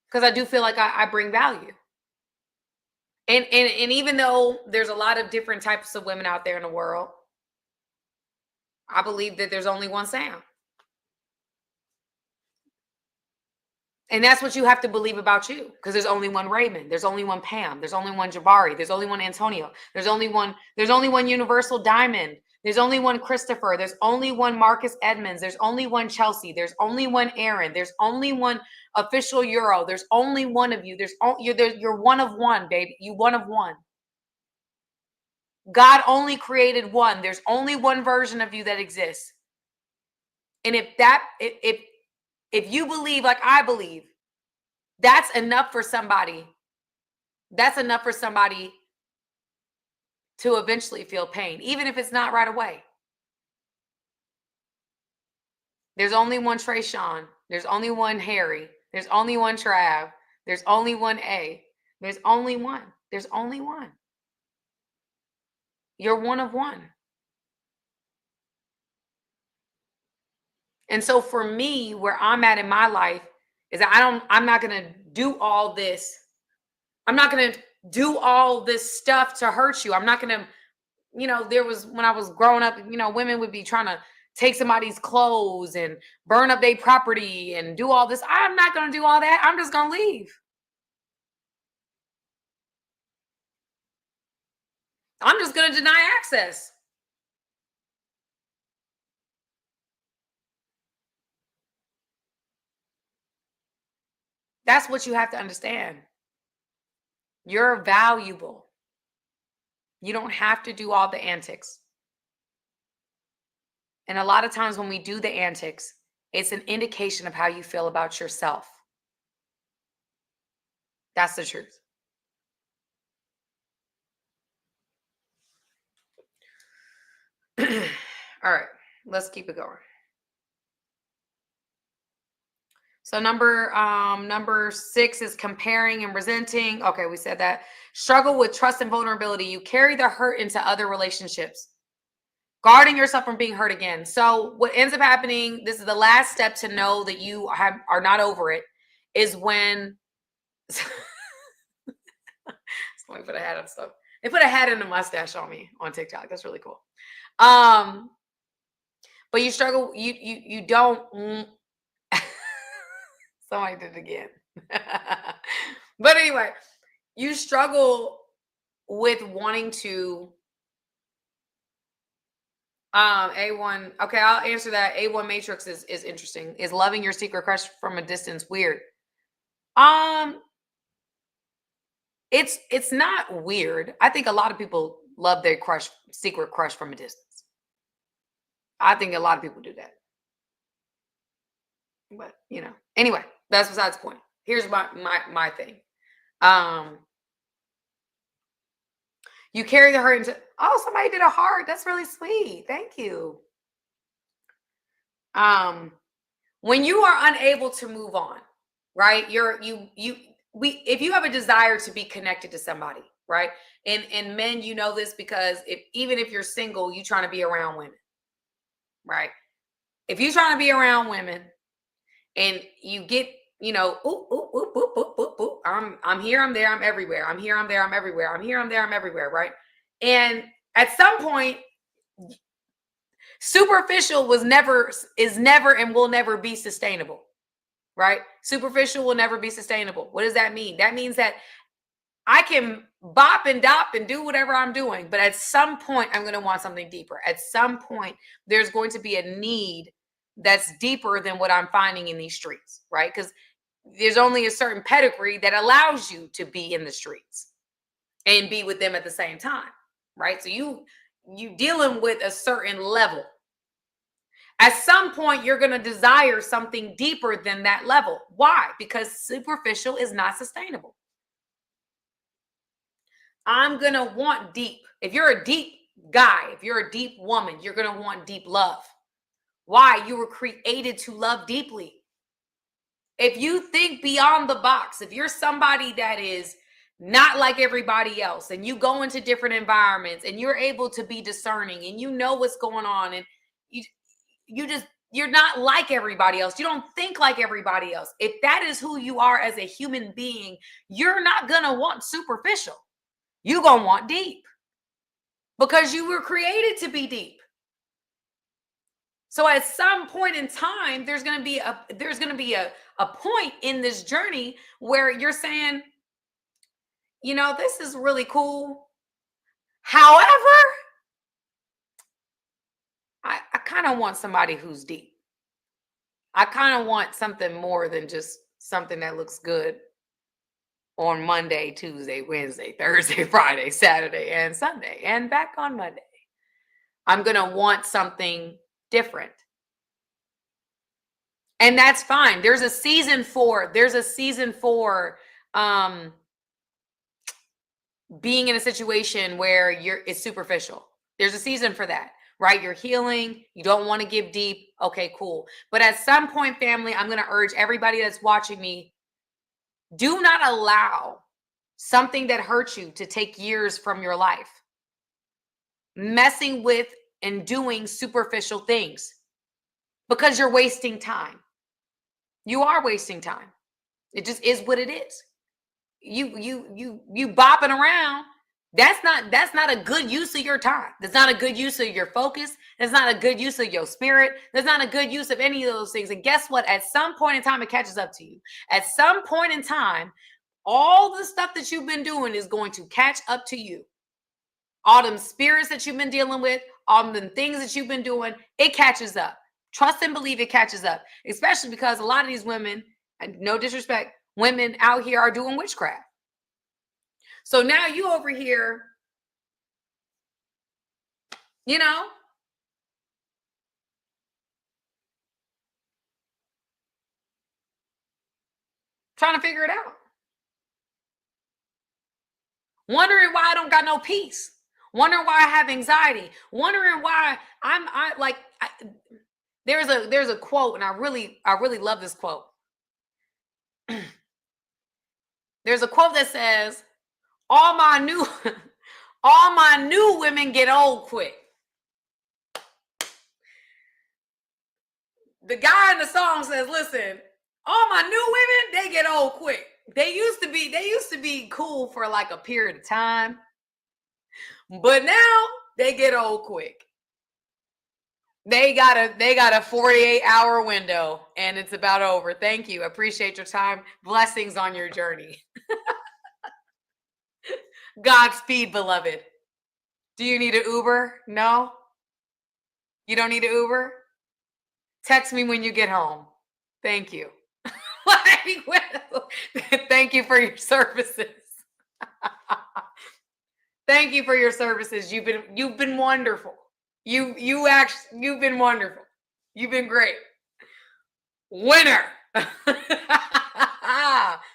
Because I do feel like I bring value. And even though there's a lot of different types of women out there in the world, I believe that there's only one Sam. And that's what you have to believe about you, because there's only one Raymond, there's only one Pam, there's only one Jabari, there's only one Antonio, there's only one Universal Diamond, there's only one Christopher, there's only one Marcus Edmonds, there's only one Chelsea, there's only one Aaron, there's only one Official Euro, there's only one of you, you're one of one, baby, you one of one. God only created one. There's only one version of you that exists. And if you believe like I believe That's enough for somebody. That's enough for somebody to eventually feel pain, even if it's not right away. There's only one Trayshawn. There's only one Harry. There's only one Trav. There's only one A. There's only one. There's only one. You're one of one. And so for me, where I'm at in my life is that I'm not going to do all this. I'm not going to do all this stuff to hurt you. I'm not going to, there was, when I was growing up, women would be trying to take somebody's clothes and burn up their property and do all this. I'm not going to do all that. I'm just going to leave. I'm just going to deny access. That's what you have to understand. You're valuable. You don't have to do all the antics. And a lot of times when we do the antics, it's an indication of how you feel about yourself. That's the truth. All right, let's keep it going. So number 6 is comparing and resenting. Okay, we said that. Struggle with trust and vulnerability. You carry the hurt into other relationships, guarding yourself from being hurt again. So what ends up happening, this is the last step to know that you are not over it, is when somebody put a hat on stuff. They put a hat and a mustache on me on TikTok. That's really cool. But you struggle, you don't somebody did it again. But anyway, you struggle with wanting to A1. Okay, I'll answer that. A1 matrix is interesting. Is loving your secret crush from a distance weird? It's not weird. I think a lot of people love their secret crush from a distance. I think a lot of people do that. But anyway, that's besides the point. Here's my thing. You carry the hurt into, somebody did a heart. That's really sweet. Thank you. When you are unable to move on, right? If you have a desire to be connected to somebody, right? And men, this because even if you're single, you're trying to be around women, right? If you're trying to be around women and you get, I'm here, I'm there, I'm everywhere. I'm here, I'm there, I'm everywhere. I'm here, I'm there, I'm everywhere, right? And at some point, superficial is never and will never be sustainable, right? Superficial will never be sustainable. What does that mean? That means that I can bop and dop and do whatever I'm doing, but at some point I'm going to want something deeper. At some point, there's going to be a need that's deeper than what I'm finding in these streets, right? Because there's only a certain pedigree that allows you to be in the streets and be with them at the same time, right? So you dealing with a certain level. At some point, you're going to desire something deeper than that level. Why? Because superficial is not sustainable. I'm going to want deep. If you're a deep guy, if you're a deep woman, you're going to want deep love. Why? You were created to love deeply. If you think beyond the box, if you're somebody that is not like everybody else and you go into different environments and you're able to be discerning and you know what's going on and you're not like everybody else. You don't think like everybody else. If that is who you are as a human being, you're not going to want superficial. You're going to want deep because you were created to be deep. So at some point in time, there's going to be a point in this journey where you're saying, this is really cool. However, I kind of want somebody who's deep. I kind of want something more than just something that looks good on Monday, Tuesday, Wednesday, Thursday, Friday, Saturday, and Sunday, and back on Monday. I'm going to want something different. And that's fine. There's a season for being in a situation where it's superficial. There's a season for that, right? You're healing. You don't want to give deep. Okay, cool. But at some point, family, I'm going to urge everybody that's watching me, do not allow something that hurts you to take years from your life. Messing with and doing superficial things, because you're wasting time. You are wasting time. It just is what it is. You bopping around. That's not a good use of your time. That's not a good use of your focus. That's not a good use of your spirit. That's not a good use of any of those things. And guess what? At some point in time, it catches up to you. At some point in time, all the stuff that you've been doing is going to catch up to you. All them spirits that you've been dealing with, all the things that you've been doing, it catches up. Trust and believe it catches up, especially because a lot of these women, and no disrespect, women out here are doing witchcraft. So now you over here, you know, trying to figure it out. Wondering why I don't got no peace. Wondering why I have anxiety. Wondering why there's a quote, and I really love this quote. There's a quote that says, all my new women get old quick. The guy in the song says, listen, all my new women, they get old quick. They used to be cool for like a period of time, but now they get old quick. They got a 48-hour window, and it's about over. Thank you. Appreciate your time. Blessings on your journey. Godspeed, beloved. Do you need an Uber? No? You don't need an Uber? Text me when you get home. Thank you. Thank you for your services. Thank you for your services. You've been wonderful. You've been wonderful. You've been great. Winner.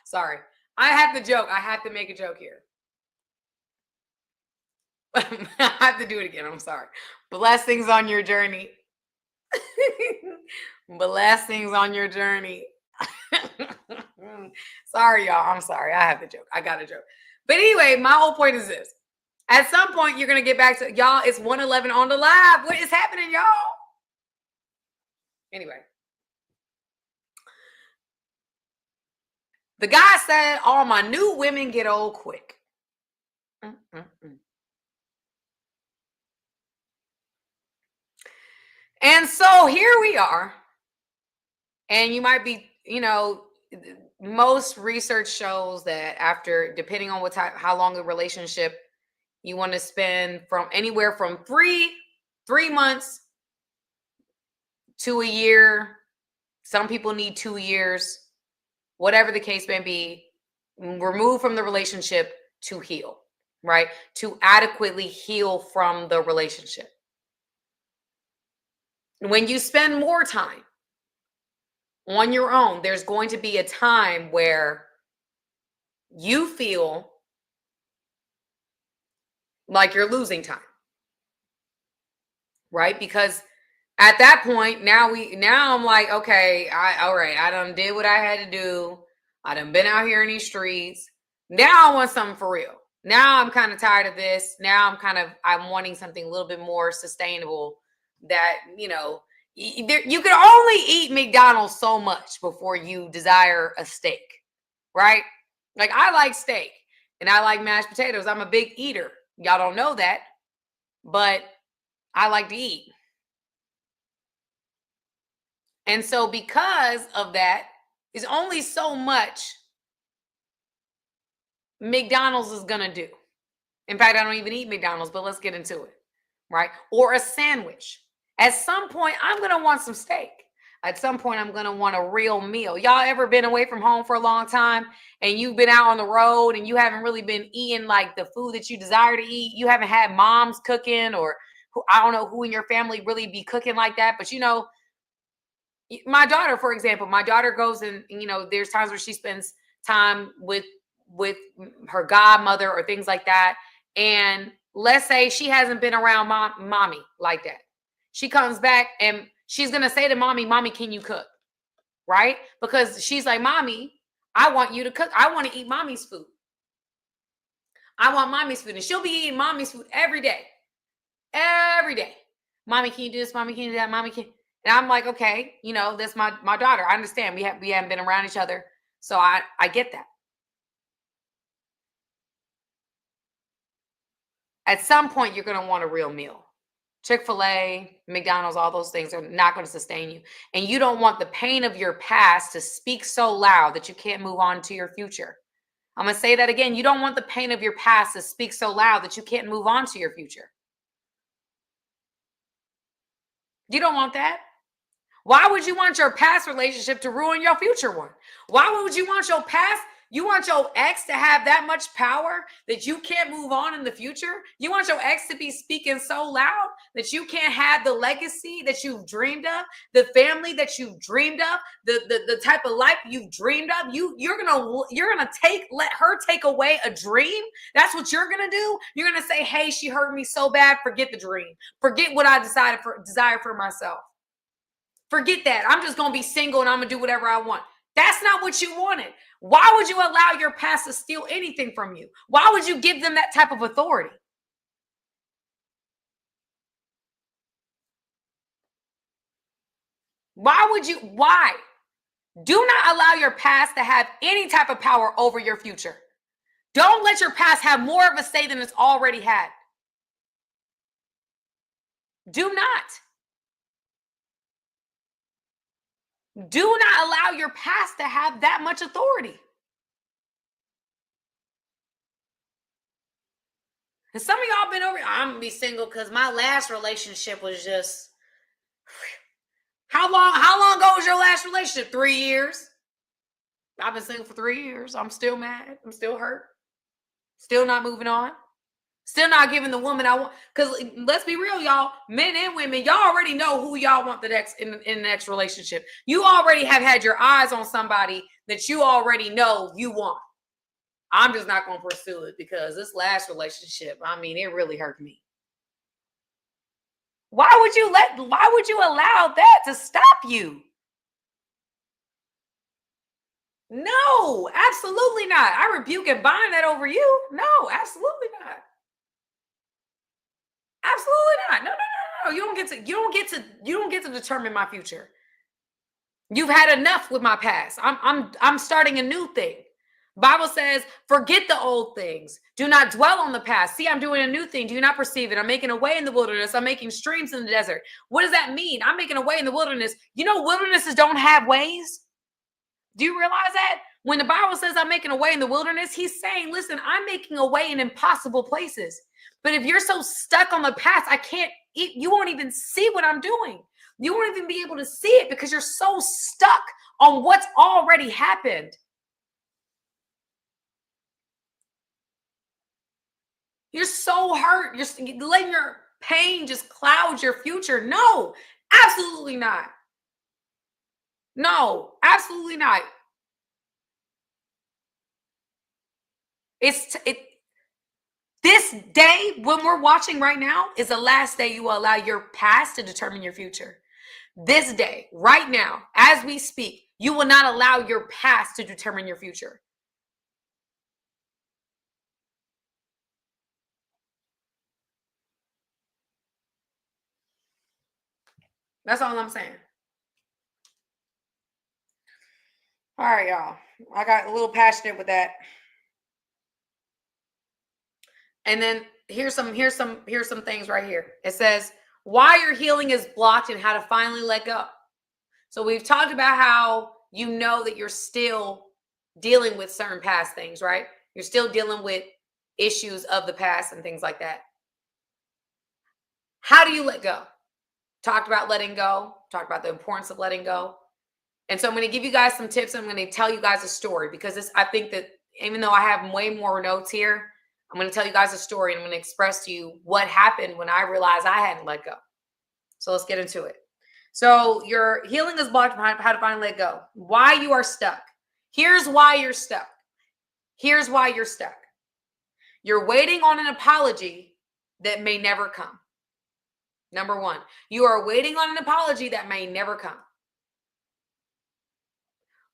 Sorry. I have to joke. I have to make a joke here. I have to do it again. I'm sorry. Blessings on your journey. Blessings on your journey. Sorry, y'all. I'm sorry. I have to joke. I got to joke. But anyway, my whole point is this. At some point, you're going to get back to, y'all, it's 1:11 on the live. What is happening, y'all? Anyway. The guy said, all my new women get old quick. And so here we are. And you might be, most research shows that after, depending on how long a relationship, you want to spend from anywhere from three months to a year. Some people need 2 years, whatever the case may be, remove from the relationship to heal, right? To adequately heal from the relationship. When you spend more time on your own, there's going to be a time where you feel like you're losing time, right? Because at that point, now I'm like, okay, all right, I done did what I had to do. I done been out here in these streets. Now I want something for real. Now I'm kind of tired of this. Now I'm wanting something a little bit more sustainable that, you can only eat McDonald's so much before you desire a steak, right? Like, I like steak and I like mashed potatoes. I'm a big eater. Y'all don't know that, but I like to eat. And so because of that, there's only so much McDonald's is going to do. In fact, I don't even eat McDonald's, but let's get into it, right? Or a sandwich. At some point, I'm going to want some steak. At some point, I'm going to want a real meal. Y'all ever been away from home for a long time and you've been out on the road and you haven't really been eating like the food that you desire to eat? You haven't had moms cooking, or I don't know who in your family really be cooking like that, but My daughter, for example, my daughter goes and, there's times where she spends time with her godmother or things like that. And let's say she hasn't been around mommy like that. She comes back and she's going to say to mommy, can you cook? Right? Because she's like, mommy, I want you to cook. I want to eat mommy's food. I want mommy's food. And she'll be eating mommy's food every day. Every day. Mommy, can you do this? Mommy, can you do that? Mommy, can. And I'm like, okay, that's my daughter. I understand. We haven't been around each other. So I get that. At some point, you're going to want a real meal. Chick-fil-A, McDonald's, all those things are not going to sustain you. And you don't want the pain of your past to speak so loud that you can't move on to your future. I'm going to say that again. You don't want the pain of your past to speak so loud that you can't move on to your future. You don't want that. Why would you want your past relationship to ruin your future one? Why would you want your past? You want your ex to have that much power that you can't move on in the future? You want your ex to be speaking so loud that you can't have the legacy that you've dreamed of, the family that you've dreamed of, the type of life you've dreamed of? You're gonna let her take away a dream? That's what you're gonna do? You're gonna say, hey, she hurt me so bad, forget the dream. Forget what I desire for myself. Forget that. I'm just going to be single and I'm going to do whatever I want. That's not what you wanted. Why would you allow your past to steal anything from you? Why would you give them that type of authority? Why? Do not allow your past to have any type of power over your future. Don't let your past have more of a say than it's already had. Do not. Do not allow your past to have that much authority. And some of y'all been over, I'm going to be single because my last relationship was just, how long ago was your last relationship? 3 years. I've been single for 3 years. I'm still mad. I'm still hurt. Still not moving on. Still not giving the woman I want. Because let's be real, y'all, men and women, y'all already know who y'all want in the next relationship. You already have had your eyes on somebody that you already know you want. I'm just not going to pursue it because this last relationship, it really hurt me. Why would you allow that to stop you? No, absolutely not. I rebuke and bind that over you. No, absolutely not. Absolutely not. No. You don't get to determine my future. You've had enough with my past. I'm starting a new thing. Bible says, forget the old things. Do not dwell on the past. See, I'm doing a new thing. Do you not perceive it? I'm making a way in the wilderness. I'm making streams in the desert. What does that mean? I'm making a way in the wilderness. You know, wildernesses don't have ways. Do you realize that? When the Bible says I'm making a way in the wilderness, he's saying, listen, I'm making a way in impossible places. But if you're so stuck on the past, you won't even see what I'm doing. You won't even be able to see it because you're so stuck on what's already happened. You're so hurt. You're letting your pain just cloud your future. No, absolutely not. No, absolutely not. This day, when we're watching right now, is the last day you will allow your past to determine your future. This day, right now, as we speak, you will not allow your past to determine your future. That's all I'm saying. All right, y'all. I got a little passionate with that. And then here's some things right here. It says why your healing is blocked and how to finally let go. So we've talked about how you know that you're still dealing with certain past things, right? You're still dealing with issues of the past and things like that. How do you let go? Talked about letting go, talked about the importance of letting go. And so I'm going to give you guys some tips. I'm going to tell you guys a story because I think that even though I have way more notes here, I'm going to tell you guys a story and I'm going to express to you what happened when I realized I hadn't let go. So let's get into it. So your healing is blocked behind how to finally let go. Why you are stuck. Here's why you're stuck. Here's why you're stuck. You're waiting on an apology that may never come. Number one, you are waiting on an apology that may never come.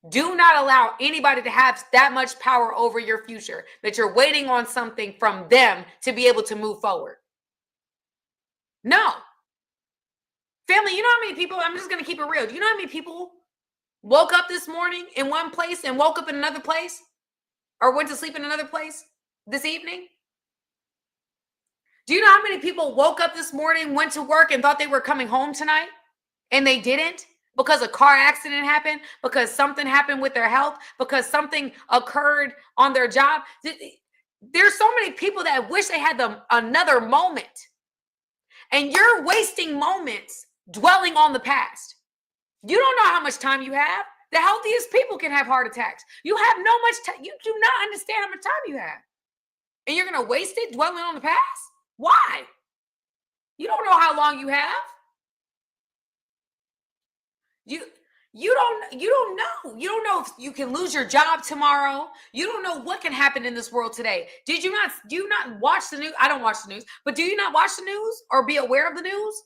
Do not allow anybody to have that much power over your future that you're waiting on something from them to be able to move forward. No. Family, you know how many people, I'm just going to keep it real. Do you know how many people woke up this morning in one place and woke up in another place? Or went to sleep in another place this evening? Do you know how many people woke up this morning, went to work, and thought they were coming home tonight, and they didn't because a car accident happened, because something happened with their health, because something occurred on their job? There's so many people that wish they had another moment, and you're wasting moments dwelling on the past. You don't know how much time you have. The healthiest people can have heart attacks. You have no much time. You do not understand how much time you have, and you're going to waste it dwelling on the past. Why? You don't know how long you have. You don't know. You don't know if you can lose your job tomorrow. You don't know what can happen in this world today. Do you not watch the news? I don't watch the news, but do you not watch the news or be aware of the news?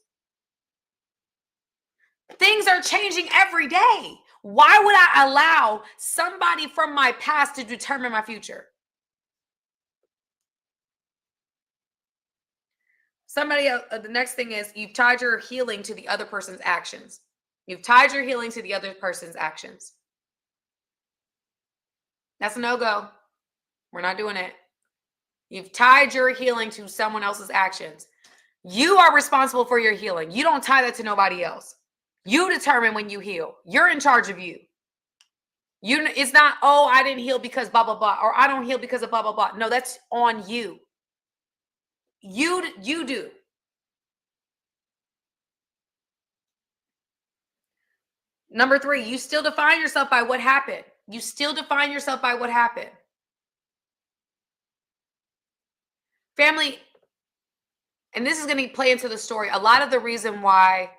Things are changing every day. Why would I allow somebody from my past to determine my future? The next thing is you've tied your healing to the other person's actions. You've tied your healing to the other person's actions. That's a no-go. We're not doing it. You've tied your healing to someone else's actions. You are responsible for your healing. You don't tie that to nobody else. You determine when you heal. You're in charge of you. It's not, oh, I didn't heal because blah, blah, blah, or I don't heal because of blah, blah, blah. No, that's on you. You do. Number 3, you still define yourself by what happened. You still define yourself by what happened. Family, and this is going to play into the story. A lot of the reason why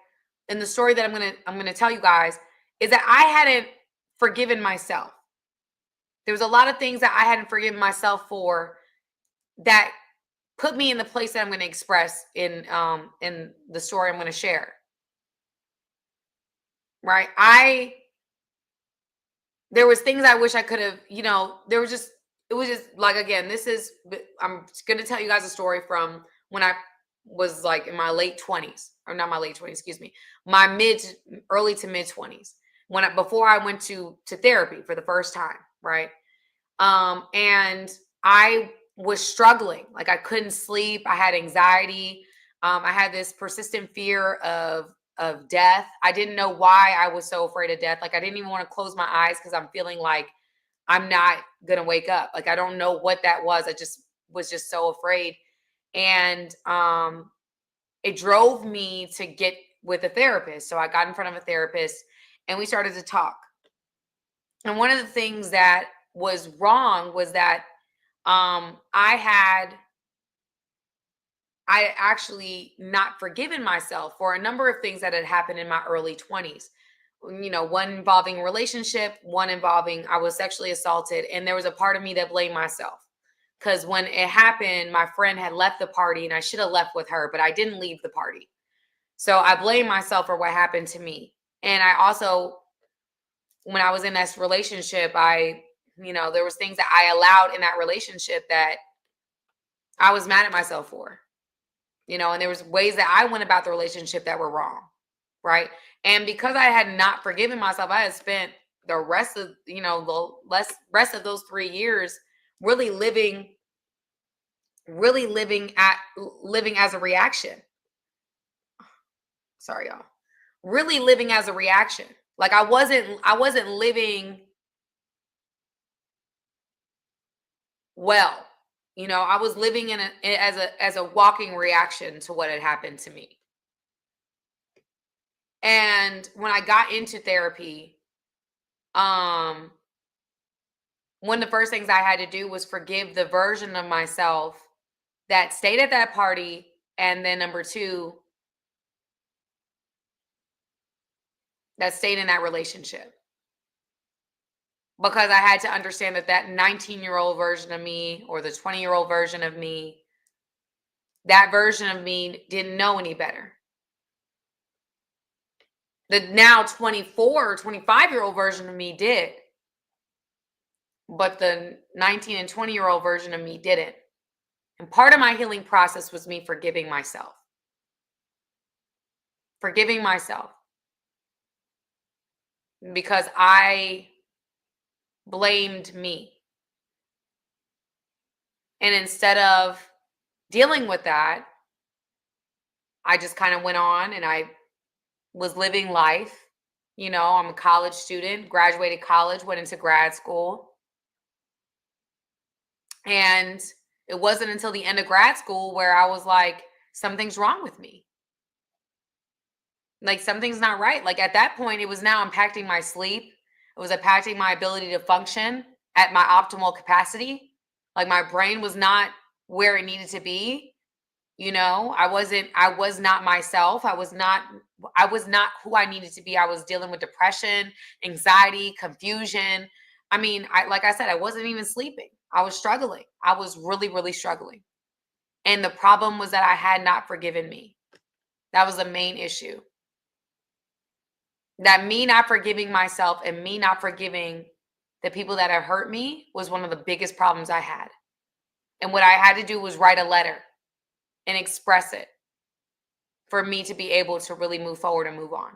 in the story that I'm going to tell you guys is that I hadn't forgiven myself. There was a lot of things that I hadn't forgiven myself for that put me in the place that I'm going to express in the story I'm going to share. Right? There was things I wish I could have, it was just like, again, I'm going to tell you guys a story from when I was like in my late 20s, or not my late 20s, excuse me, my early to mid 20s, before I went to therapy for the first time. Right. And I was struggling. Like I couldn't sleep. I had anxiety. I had this persistent fear of death. I didn't know why I was so afraid of death. Like I didn't even want to close my eyes because I'm feeling like I'm not going to wake up. Like I don't know what that was. I just was just so afraid. And it drove me to get with a therapist. So I got in front of a therapist and we started to talk. And one of the things that was wrong was that I actually not forgiven myself for a number of things that had happened in my early 20s. One involving a relationship, one involving I was sexually assaulted. And there was a part of me that blamed myself. Because when it happened, my friend had left the party and I should have left with her, but I didn't leave the party. So I blame myself for what happened to me. And I also, when I was in this relationship, there was things that I allowed in that relationship that I was mad at myself for. And there was ways that I went about the relationship that were wrong. Right. And because I had not forgiven myself, I had spent the rest of, rest of those 3 years really living as a reaction. Sorry, y'all. Really living as a reaction. Like I wasn't living well. I was living as a walking reaction to what had happened to me. And when I got into therapy, one of the first things I had to do was forgive the version of myself that stayed at that party. And then number 2, that stayed in that relationship. Because I had to understand that that 19-year-old version of me, or the 20-year-old version of me, that version of me didn't know any better. The now 24 or 25-year-old version of me did. But the 19 and 20-year-old version of me didn't. And part of my healing process was me forgiving myself. Forgiving myself. Because I blamed me. And instead of dealing with that, I just kind of went on and I was living life. You know, I'm a college student, graduated college, went into grad school. And it wasn't until the end of grad school where I was like, something's wrong with me. Like, something's not right. Like, at that point, it was now impacting my sleep. It was impacting my ability to function at my optimal capacity. Like, my brain was not where it needed to be. You know, I was not myself. I was not who I needed to be. I was dealing with depression, anxiety, confusion. I mean, like I said, I wasn't even sleeping. I was struggling. I was really, really struggling. And the problem was that I had not forgiven me. That was the main issue. That me not forgiving myself and me not forgiving the people that had hurt me was one of the biggest problems I had. And what I had to do was write a letter and express it for me to be able to really move forward and move on.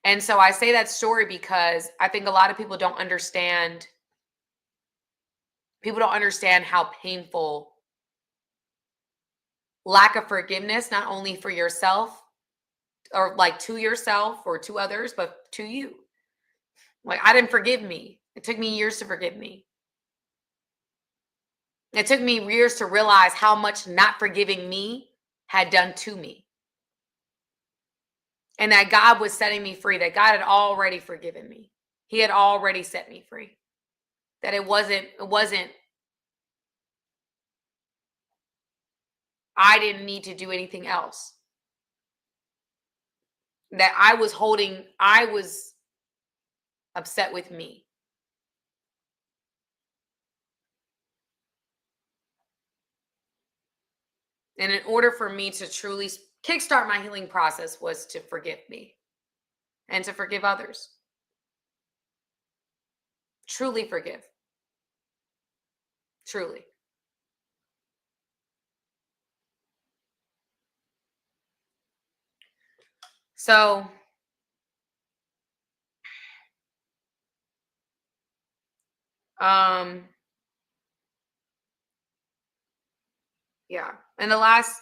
And so I say that story because I think a lot of people don't understand. People don't understand how painful lack of forgiveness, not only for yourself or like to yourself or to others, but to you. Like, I didn't forgive me. It took me years to forgive me. It took me years to realize how much not forgiving me had done to me. And that God was setting me free, that God had already forgiven me. He had already set me free. That it wasn't, I didn't need to do anything else. That I was upset with me. And in order for me to truly kickstart my healing process was to forgive me and to forgive others. Truly forgive. Truly. So, yeah. And the last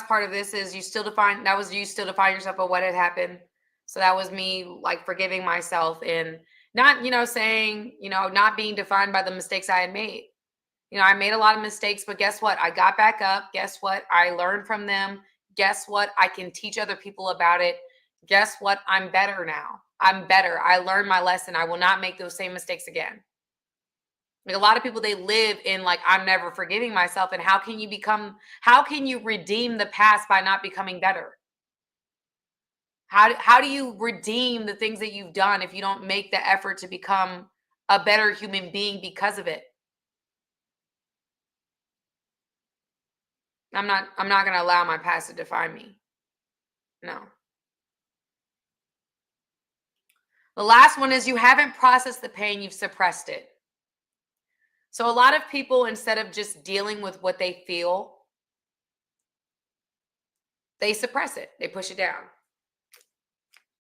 part of this is you still define yourself of what had happened. So that was me like forgiving myself and not, saying, not being defined by the mistakes I had made. I made a lot of mistakes, but guess what? I got back up. Guess what? I learned from them. Guess what? I can teach other people about it. Guess what? I'm better now. I'm better. I learned my lesson. I will not make those same mistakes again. Like, a lot of people, they live in like, I'm never forgiving myself. And how can you redeem the past by not becoming better? How do you redeem the things that you've done if you don't make the effort to become a better human being because of it? I'm not going to allow my past to define me. No. The last one is you haven't processed the pain, you've suppressed it. So a lot of people, instead of just dealing with what they feel, they suppress it. They push it down.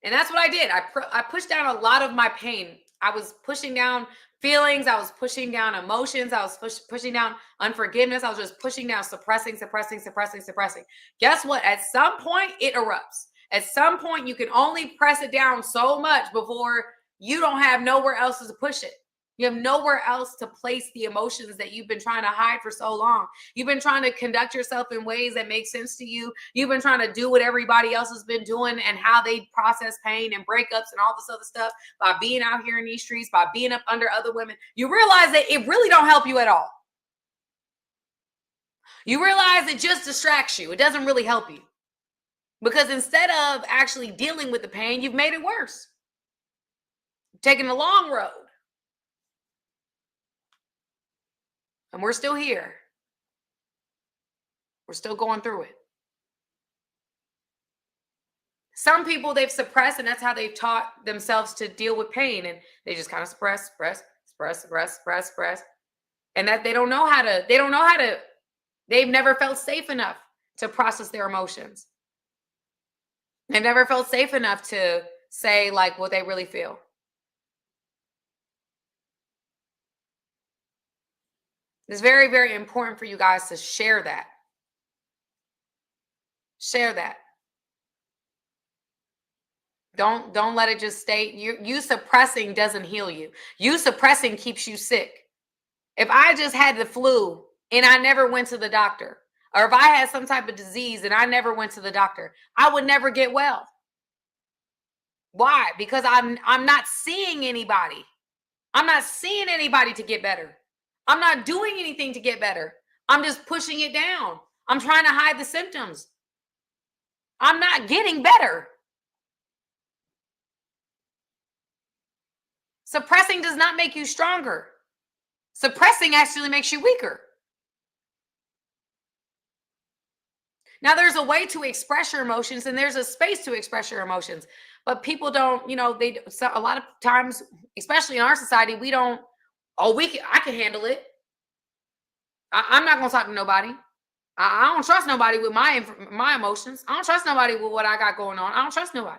And that's what I did. I pushed down a lot of my pain. I was pushing down feelings. I was pushing down emotions. I was pushing down unforgiveness. I was just pushing down, suppressing. Guess what? At some point, it erupts. At some point, you can only press it down so much before you don't have nowhere else to push it. You have nowhere else to place the emotions that you've been trying to hide for so long. You've been trying to conduct yourself in ways that make sense to you. You've been trying to do what everybody else has been doing and how they process pain and breakups and all this other stuff by being out here in these streets, by being up under other women. You realize that it really don't help you at all. You realize it just distracts you. It doesn't really help you. Because instead of actually dealing with the pain, you've made it worse. Taking the long road. And we're still here. We're still going through it. Some people they've suppressed, and that's how they've taught themselves to deal with pain. And they just kind of suppress. And that they don't know how to, they've never felt safe enough to process their emotions. They've never felt safe enough to say like what they really feel. It's very, very important for you guys to share that. Share that. Don't let it just stay. You suppressing doesn't heal you. You suppressing keeps you sick. If I just had the flu and I never went to the doctor, or if I had some type of disease and I never went to the doctor, I would never get well. Why? Because I'm not seeing anybody. I'm not seeing anybody to get better. I'm not doing anything to get better. I'm just pushing it down. I'm trying to hide the symptoms. I'm not getting better. Suppressing does not make you stronger. Suppressing actually makes you weaker. Now, there's a way to express your emotions and there's a space to express your emotions. But people don't, a lot of times, especially in our society, we don't, I can handle it. I'm not going to talk to nobody. I don't trust nobody with my emotions. I don't trust nobody with what I got going on. I don't trust nobody.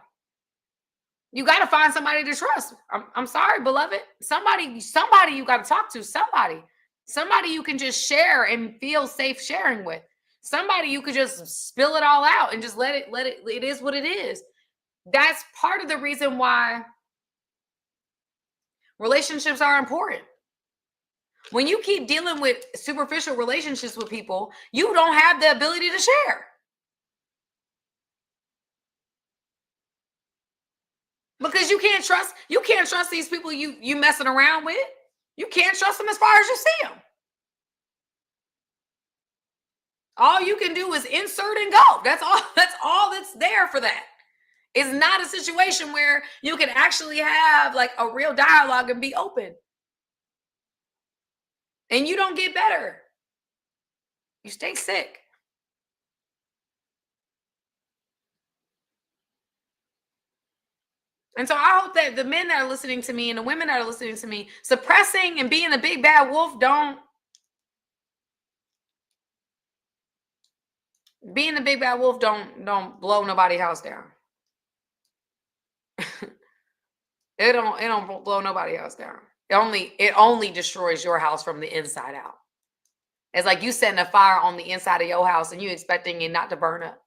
You got to find somebody to trust. I'm sorry, beloved. Somebody you got to talk to. Somebody you can just share and feel safe sharing with. Somebody you could just spill it all out and just let it is what it is. That's part of the reason why relationships are important. When you keep dealing with superficial relationships with people, you don't have the ability to share. Because you can't trust these people you messing around with. You can't trust them as far as you see them. All you can do is insert and go. That's all that's there for that. It's not a situation where you can actually have like a real dialogue and be open. And you don't get better. You stay sick. And so I hope that the men that are listening to me and the women that are listening to me, suppressing and being a big bad wolf, being a big bad wolf don't blow nobody's house down. It don't blow nobody's house down. It only destroys your house from the inside out. It's like you setting a fire on the inside of your house and you expecting it not to burn up.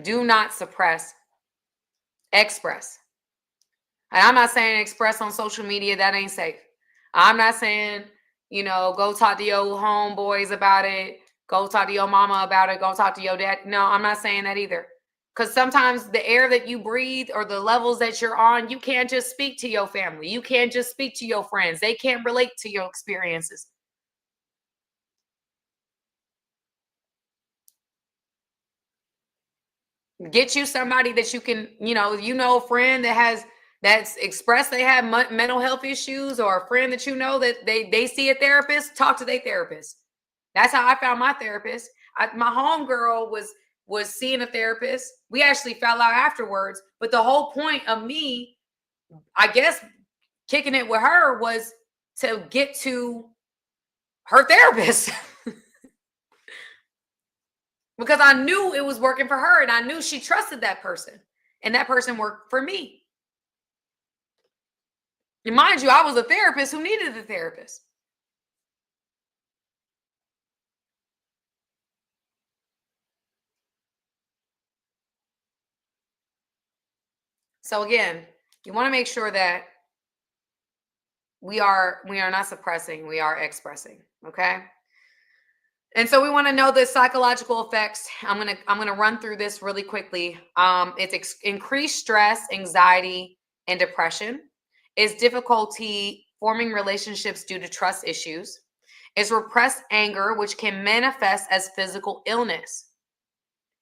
Do not suppress. Express. And I'm not saying express on social media. That ain't safe. I'm not saying, go talk to your homeboys about it. Go talk to your mama about it. Go talk to your dad. No, I'm not saying that either. Because sometimes the air that you breathe or the levels that you're on, you can't just speak to your family. You can't just speak to your friends. They can't relate to your experiences. Get you somebody that you can, a friend that's expressed they have mental health issues, or a friend that that they see a therapist. Talk to their therapist. That's how I found my therapist. My homegirl was seeing a therapist. We actually fell out afterwards. But the whole point of me, I guess, kicking it with her was to get to her therapist. Because I knew it was working for her and I knew she trusted that person. And that person worked for me. And mind you, I was a therapist who needed a therapist. So again, you want to make sure that we are not suppressing, we are expressing, okay? And so we want to know the psychological effects. I'm gonna run through this really quickly. It's increased stress, anxiety, and depression. It's difficulty forming relationships due to trust issues. It's repressed anger, which can manifest as physical illness,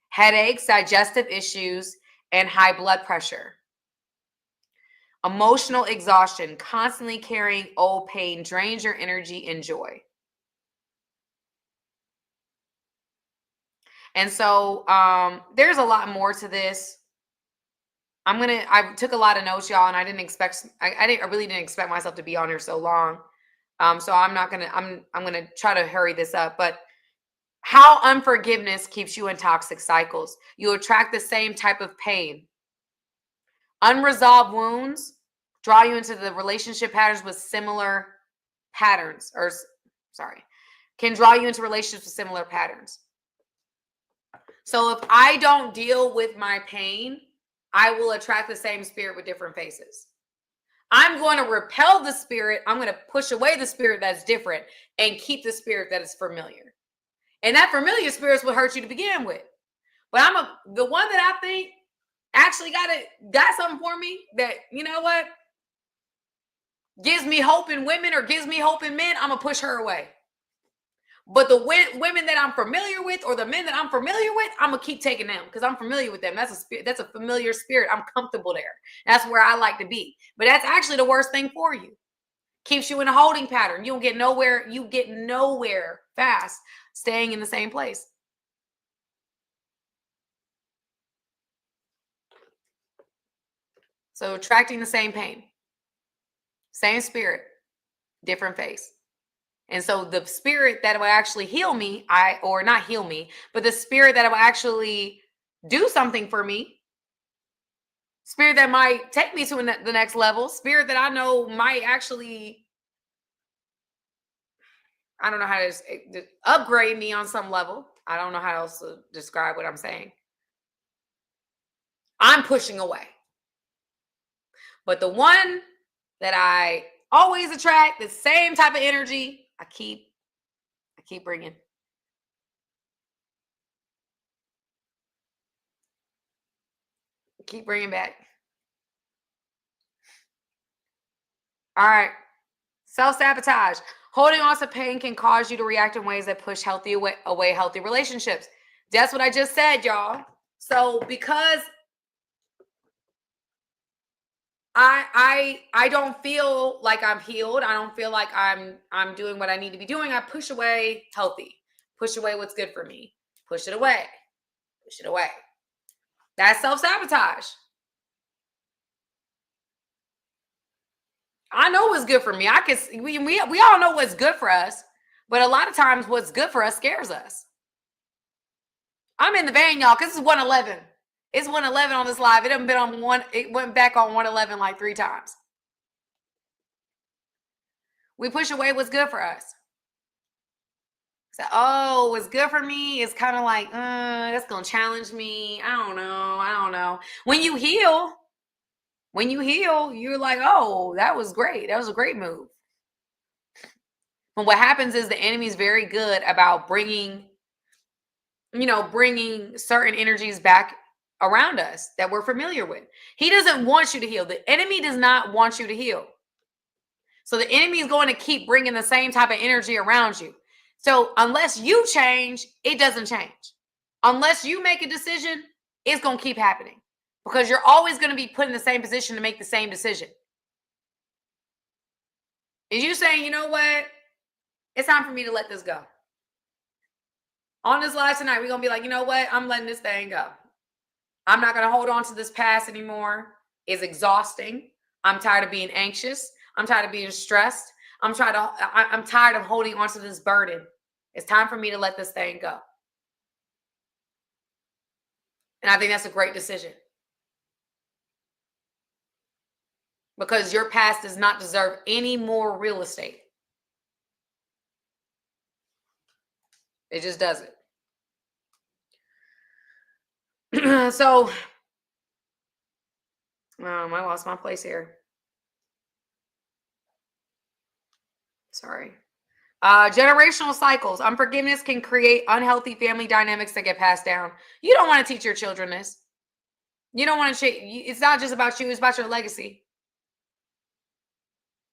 headaches, digestive issues, and high blood pressure. Emotional exhaustion, constantly carrying old pain drains your energy and joy. And so there's a lot more to this. I took a lot of notes, y'all, and I really didn't expect myself to be on here so long. So I'm gonna try to hurry this up. But how unforgiveness keeps you in toxic cycles. You attract the same type of pain. Unresolved wounds draw you into the relationship patterns with similar patterns, can draw you into relationships with similar patterns. So if I don't deal with my pain, I will attract the same spirit with different faces. I'm going to repel the spirit. I'm going to push away the spirit that's different and keep the spirit that is familiar. And that familiar spirits will hurt you to begin with. But the one that I think actually got something for me that, you know what, gives me hope in women or gives me hope in men, I'm going to push her away. But the women that I'm familiar with or the men that I'm familiar with, I'm going to keep taking them because I'm familiar with them. That's a familiar spirit. I'm comfortable there. That's where I like to be. But that's actually the worst thing for you. Keeps you in a holding pattern. You don't get nowhere. You get nowhere fast staying in the same place. So attracting the same pain, same spirit, different face. And so the spirit that will actually heal me, or not heal me, but the spirit that will actually do something for me, spirit that might take me to the next level, spirit that I know might actually, I don't know how to upgrade me on some level. I don't know how else to describe what I'm saying. I'm pushing away. But the one that I always attract, the same type of energy, I keep bringing. Keep bringing back. All right. Self-sabotage. Holding on to pain can cause you to react in ways that push away healthy relationships. That's what I just said, y'all. So because I don't feel like I'm healed. I don't feel like I'm doing what I need to be doing. I push away healthy. Push away what's good for me. Push it away. Push it away. That's self-sabotage. I know what's good for me. We all know what's good for us, but a lot of times what's good for us scares us. I'm in the vein, y'all, because it's 111. It's 111 on this live. It went back on 111 like 3 times. We push away what's good for us. So, what's good for me is kind of like, that's going to challenge me. I don't know. When you heal, you're like, oh, that was great. That was a great move. But what happens is the enemy is very good about bringing certain energies back around us that we're familiar with. He doesn't want you to heal. The enemy does not want you to heal. So the enemy is going to keep bringing the same type of energy around you. So unless you change, it doesn't change. Unless you make a decision, it's going to keep happening because you're always going to be put in the same position to make the same decision. Is you saying, you know what? It's time for me to let this go. On this live tonight, we're going to be like, you know what? I'm letting this thing go. I'm not going to hold on to this past anymore. It's exhausting. I'm tired of being anxious. I'm tired of being stressed. I'm tired of holding on to this burden. It's time for me to let this thing go. And I think that's a great decision. Because your past does not deserve any more real estate. It just doesn't. So, I lost my place here. Sorry. Generational cycles. Unforgiveness can create unhealthy family dynamics that get passed down. You don't want to teach your children this. You don't want to change. It's not just about you. It's about your legacy.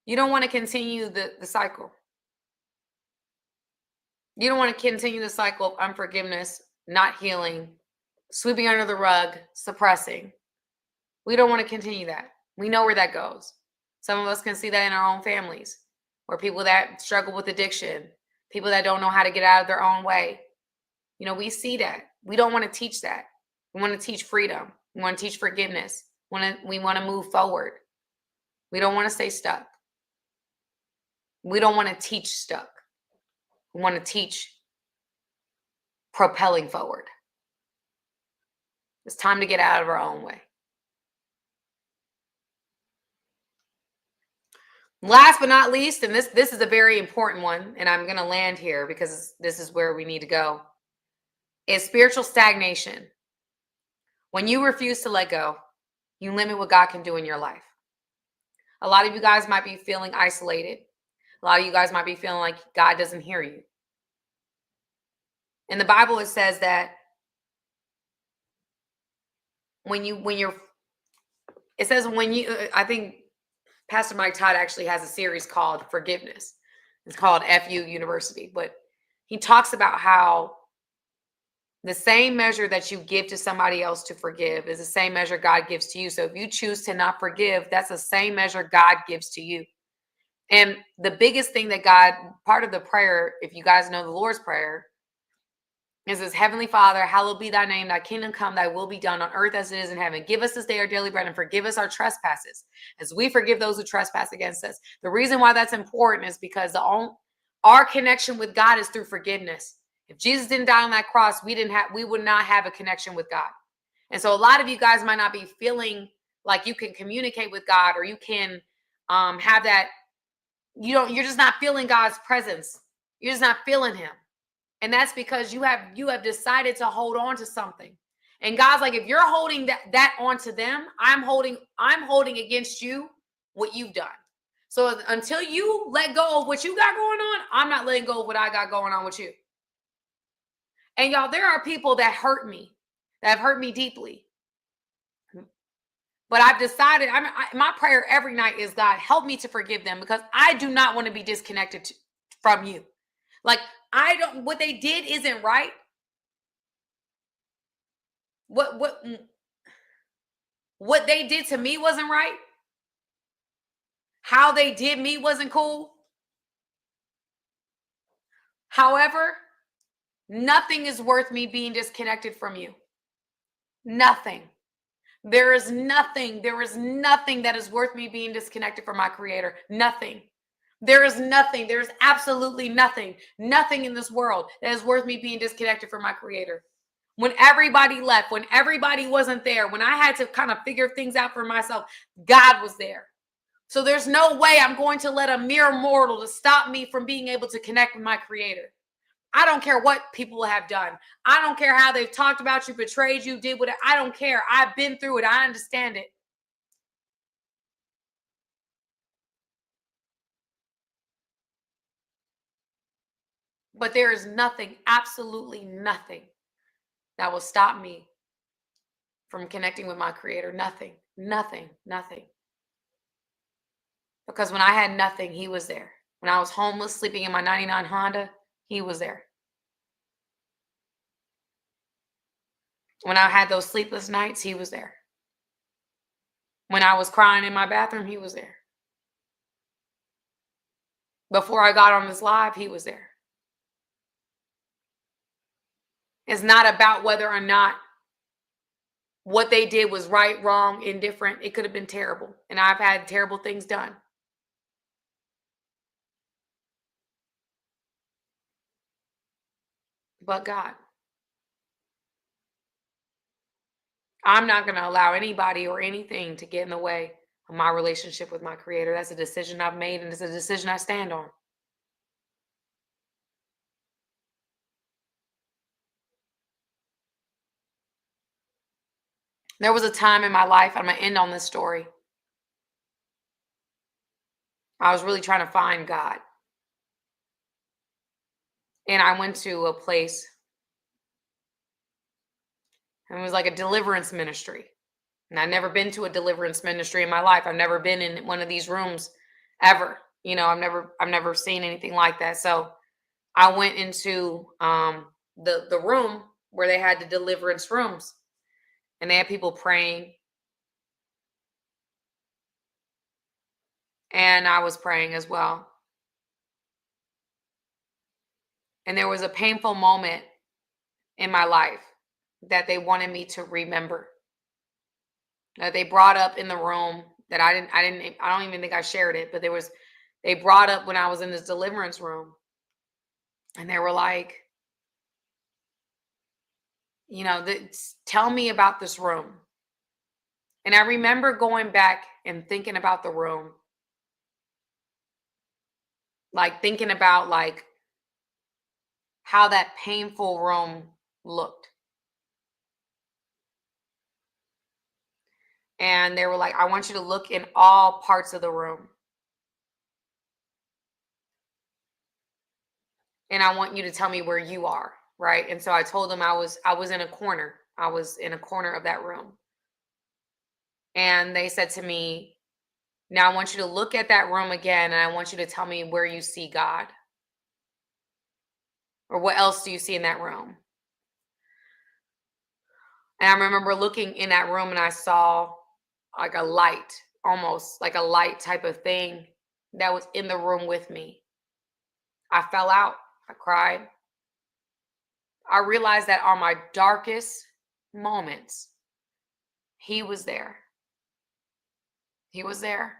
You don't want to continue the cycle. You don't want to continue the cycle of unforgiveness, not healing, sweeping under the rug, suppressing. We don't want to continue that. We know where that goes. Some of us can see that in our own families, where people that struggle with addiction, people that don't know how to get out of their own way. You know, we see that. We don't want to teach that. We want to teach freedom. We want to teach forgiveness. We want to move forward. We don't want to stay stuck. We don't want to teach stuck. We want to teach propelling forward. It's time to get out of our own way. Last but not least, and this is a very important one, and I'm going to land here because this is where we need to go, is spiritual stagnation. When you refuse to let go, you limit what God can do in your life. A lot of you guys might be feeling isolated. A lot of you guys might be feeling like God doesn't hear you. In the Bible, it says that I think Pastor Mike Todd actually has a series called Forgiveness. It's called FU University, but he talks about how the same measure that you give to somebody else to forgive is the same measure God gives to you. So if you choose to not forgive, that's the same measure God gives to you. And the biggest thing that part of the prayer, if you guys know the Lord's Prayer, is this: Heavenly Father, hallowed be thy name, thy kingdom come, thy will be done on earth as it is in heaven. Give us this day our daily bread and forgive us our trespasses as we forgive those who trespass against us. The reason why that's important is because our connection with God is through forgiveness. If Jesus didn't die on that cross, we would not have a connection with God. And so a lot of you guys might not be feeling like you can communicate with God, or you can have that. You're just not feeling God's presence. You're just not feeling him. And that's because you have decided to hold on to something. And God's like, if you're holding that onto them, I'm holding against you what you've done. So until you let go of what you got going on, I'm not letting go of what I got going on with you. And y'all, there are people that hurt me, that have hurt me deeply. But I've decided, my prayer every night is, God, help me to forgive them, because I do not want to be disconnected from you. Like, what they did isn't right. What they did to me wasn't right. How they did me wasn't cool. However, nothing is worth me being disconnected from you. Nothing. There is nothing that is worth me being disconnected from my Creator. Nothing. There is nothing. There's absolutely nothing in this world that is worth me being disconnected from my Creator. When everybody left, when everybody wasn't there, when I had to kind of figure things out for myself, God was there. So there's no way I'm going to let a mere mortal to stop me from being able to connect with my Creator. I don't care what people have done. I don't care how they've talked about you, betrayed you, did whatever. I don't care. I've been through it. I understand it. But there is nothing, absolutely nothing, that will stop me from connecting with my Creator. Nothing. Because when I had nothing, he was there. When I was homeless, sleeping in my 99 Honda, he was there. When I had those sleepless nights, he was there. When I was crying in my bathroom, he was there. Before I got on this live, he was there. It's not about whether or not what they did was right, wrong, indifferent. It could have been terrible. And I've had terrible things done. But God, I'm not going to allow anybody or anything to get in the way of my relationship with my Creator. That's a decision I've made, and it's a decision I stand on. There was a time in my life, I'm going to end on this story. I was really trying to find God. And I went to a place, and it was like a deliverance ministry. And I've never been to a deliverance ministry in my life. I've never been in one of these rooms ever. I've never seen anything like that. So I went into the room where they had the deliverance rooms, and they had people praying, and I was praying as well. And there was a painful moment in my life that they wanted me to remember. That they brought up in the room that I don't even think I shared it, but they brought up when I was in this deliverance room, and they were like, tell me about this room. And I remember going back and thinking about the room, like thinking about like how that painful room looked. And they were like, I want you to look in all parts of the room. And I want you to tell me where you are. Right. And so I told them I was in a corner. I was in a corner of that room. And they said to me, now I want you to look at that room again, and I want you to tell me where you see God. Or what else do you see in that room? And I remember looking in that room, and I saw like a light, almost like a light type of thing that was in the room with me. I fell out. I cried. I realized that on my darkest moments, he was there. He was there.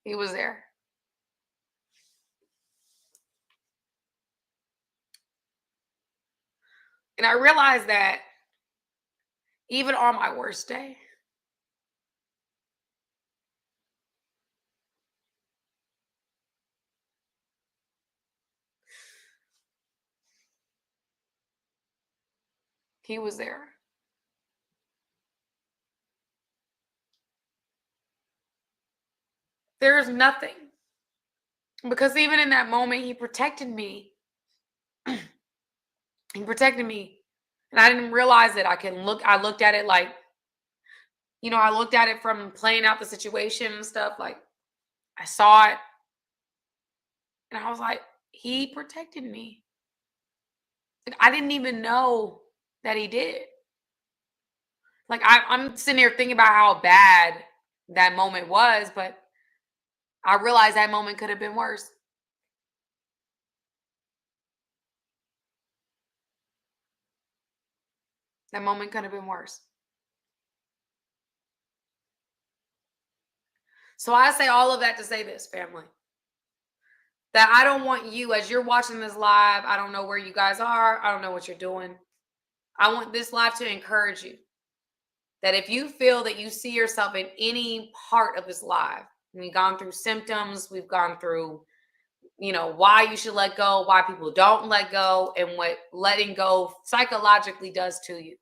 He was there. And I realized that even on my worst day, he was there. There's nothing. Because even in that moment, he protected me. He protected me. And I didn't realize it. I looked at it like, I looked at it from playing out the situation and stuff. Like, I saw it. And I was like, he protected me. And I didn't even know that he did. Like, I'm sitting here thinking about how bad that moment was, but I realized that moment could have been worse. That moment could have been worse. So I say all of that to say this, family. That I don't want you, as you're watching this live, I don't know where you guys are. I don't know what you're doing. I want this live to encourage you that if you feel that you see yourself in any part of this live, we've gone through symptoms, we've gone through, why you should let go, why people don't let go, and what letting go psychologically does to you.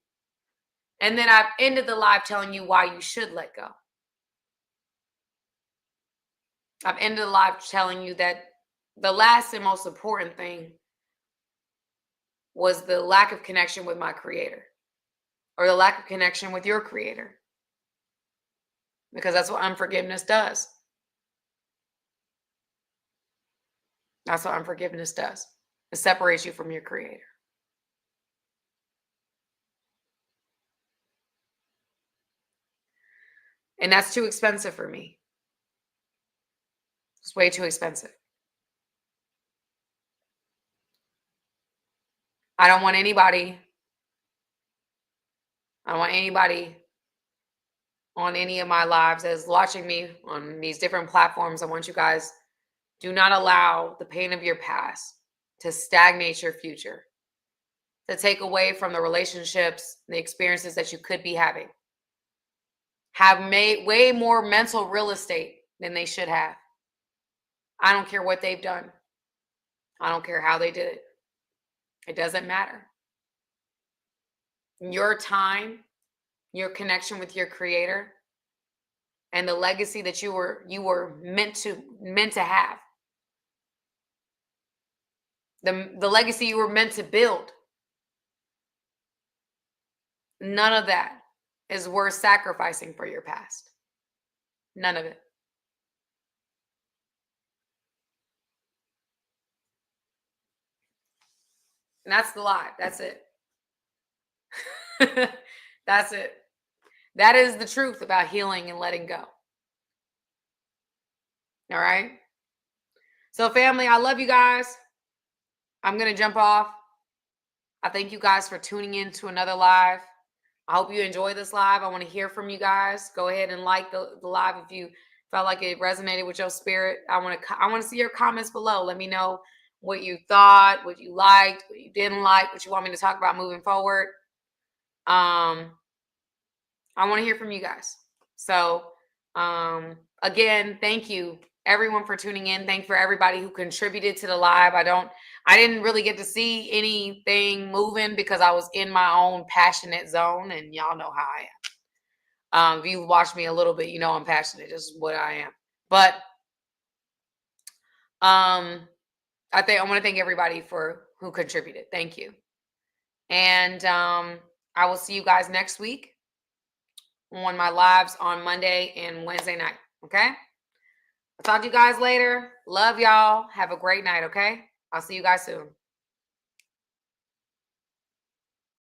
And then I've ended the live telling you why you should let go. I've ended the live telling you that the last and most important thing was the lack of connection with my creator, or the lack of connection with your creator. Because that's what unforgiveness does. That's what unforgiveness does. It separates you from your creator. And that's too expensive for me. It's way too expensive. I don't want anybody on any of my lives as watching me on these different platforms. I want you guys, do not allow the pain of your past to stagnate your future, to take away from the relationships, the experiences that you could be having. Have made way more mental real estate than they should have. I don't care what they've done. I don't care how they did it. It doesn't matter. Your time, your connection with your creator, and the legacy that you were meant to have. The legacy you were meant to build. None of that is worth sacrificing for your past. None of it. And that's the lie. That's it. That's it. That is the truth about healing and letting go. All right. So, family, I love you guys. I'm going to jump off. I thank you guys for tuning in to another live. I hope you enjoy this live. I want to hear from you guys. Go ahead and like the live if you felt like it resonated with your spirit. I want to see your comments below. Let me know what you thought, what you liked, what you didn't like, what you want me to talk about moving forward. I want to hear from you guys. So, again, thank you everyone for tuning in. Thank you for everybody who contributed to the live. I didn't really get to see anything moving because I was in my own passionate zone, and y'all know how I am. If you've watched me a little bit, you know I'm passionate. This is what I am. But I want to thank everybody who contributed. Thank you. And I will see you guys next week on my lives on Monday and Wednesday night. Okay? I'll talk to you guys later. Love y'all. Have a great night, okay? I'll see you guys soon.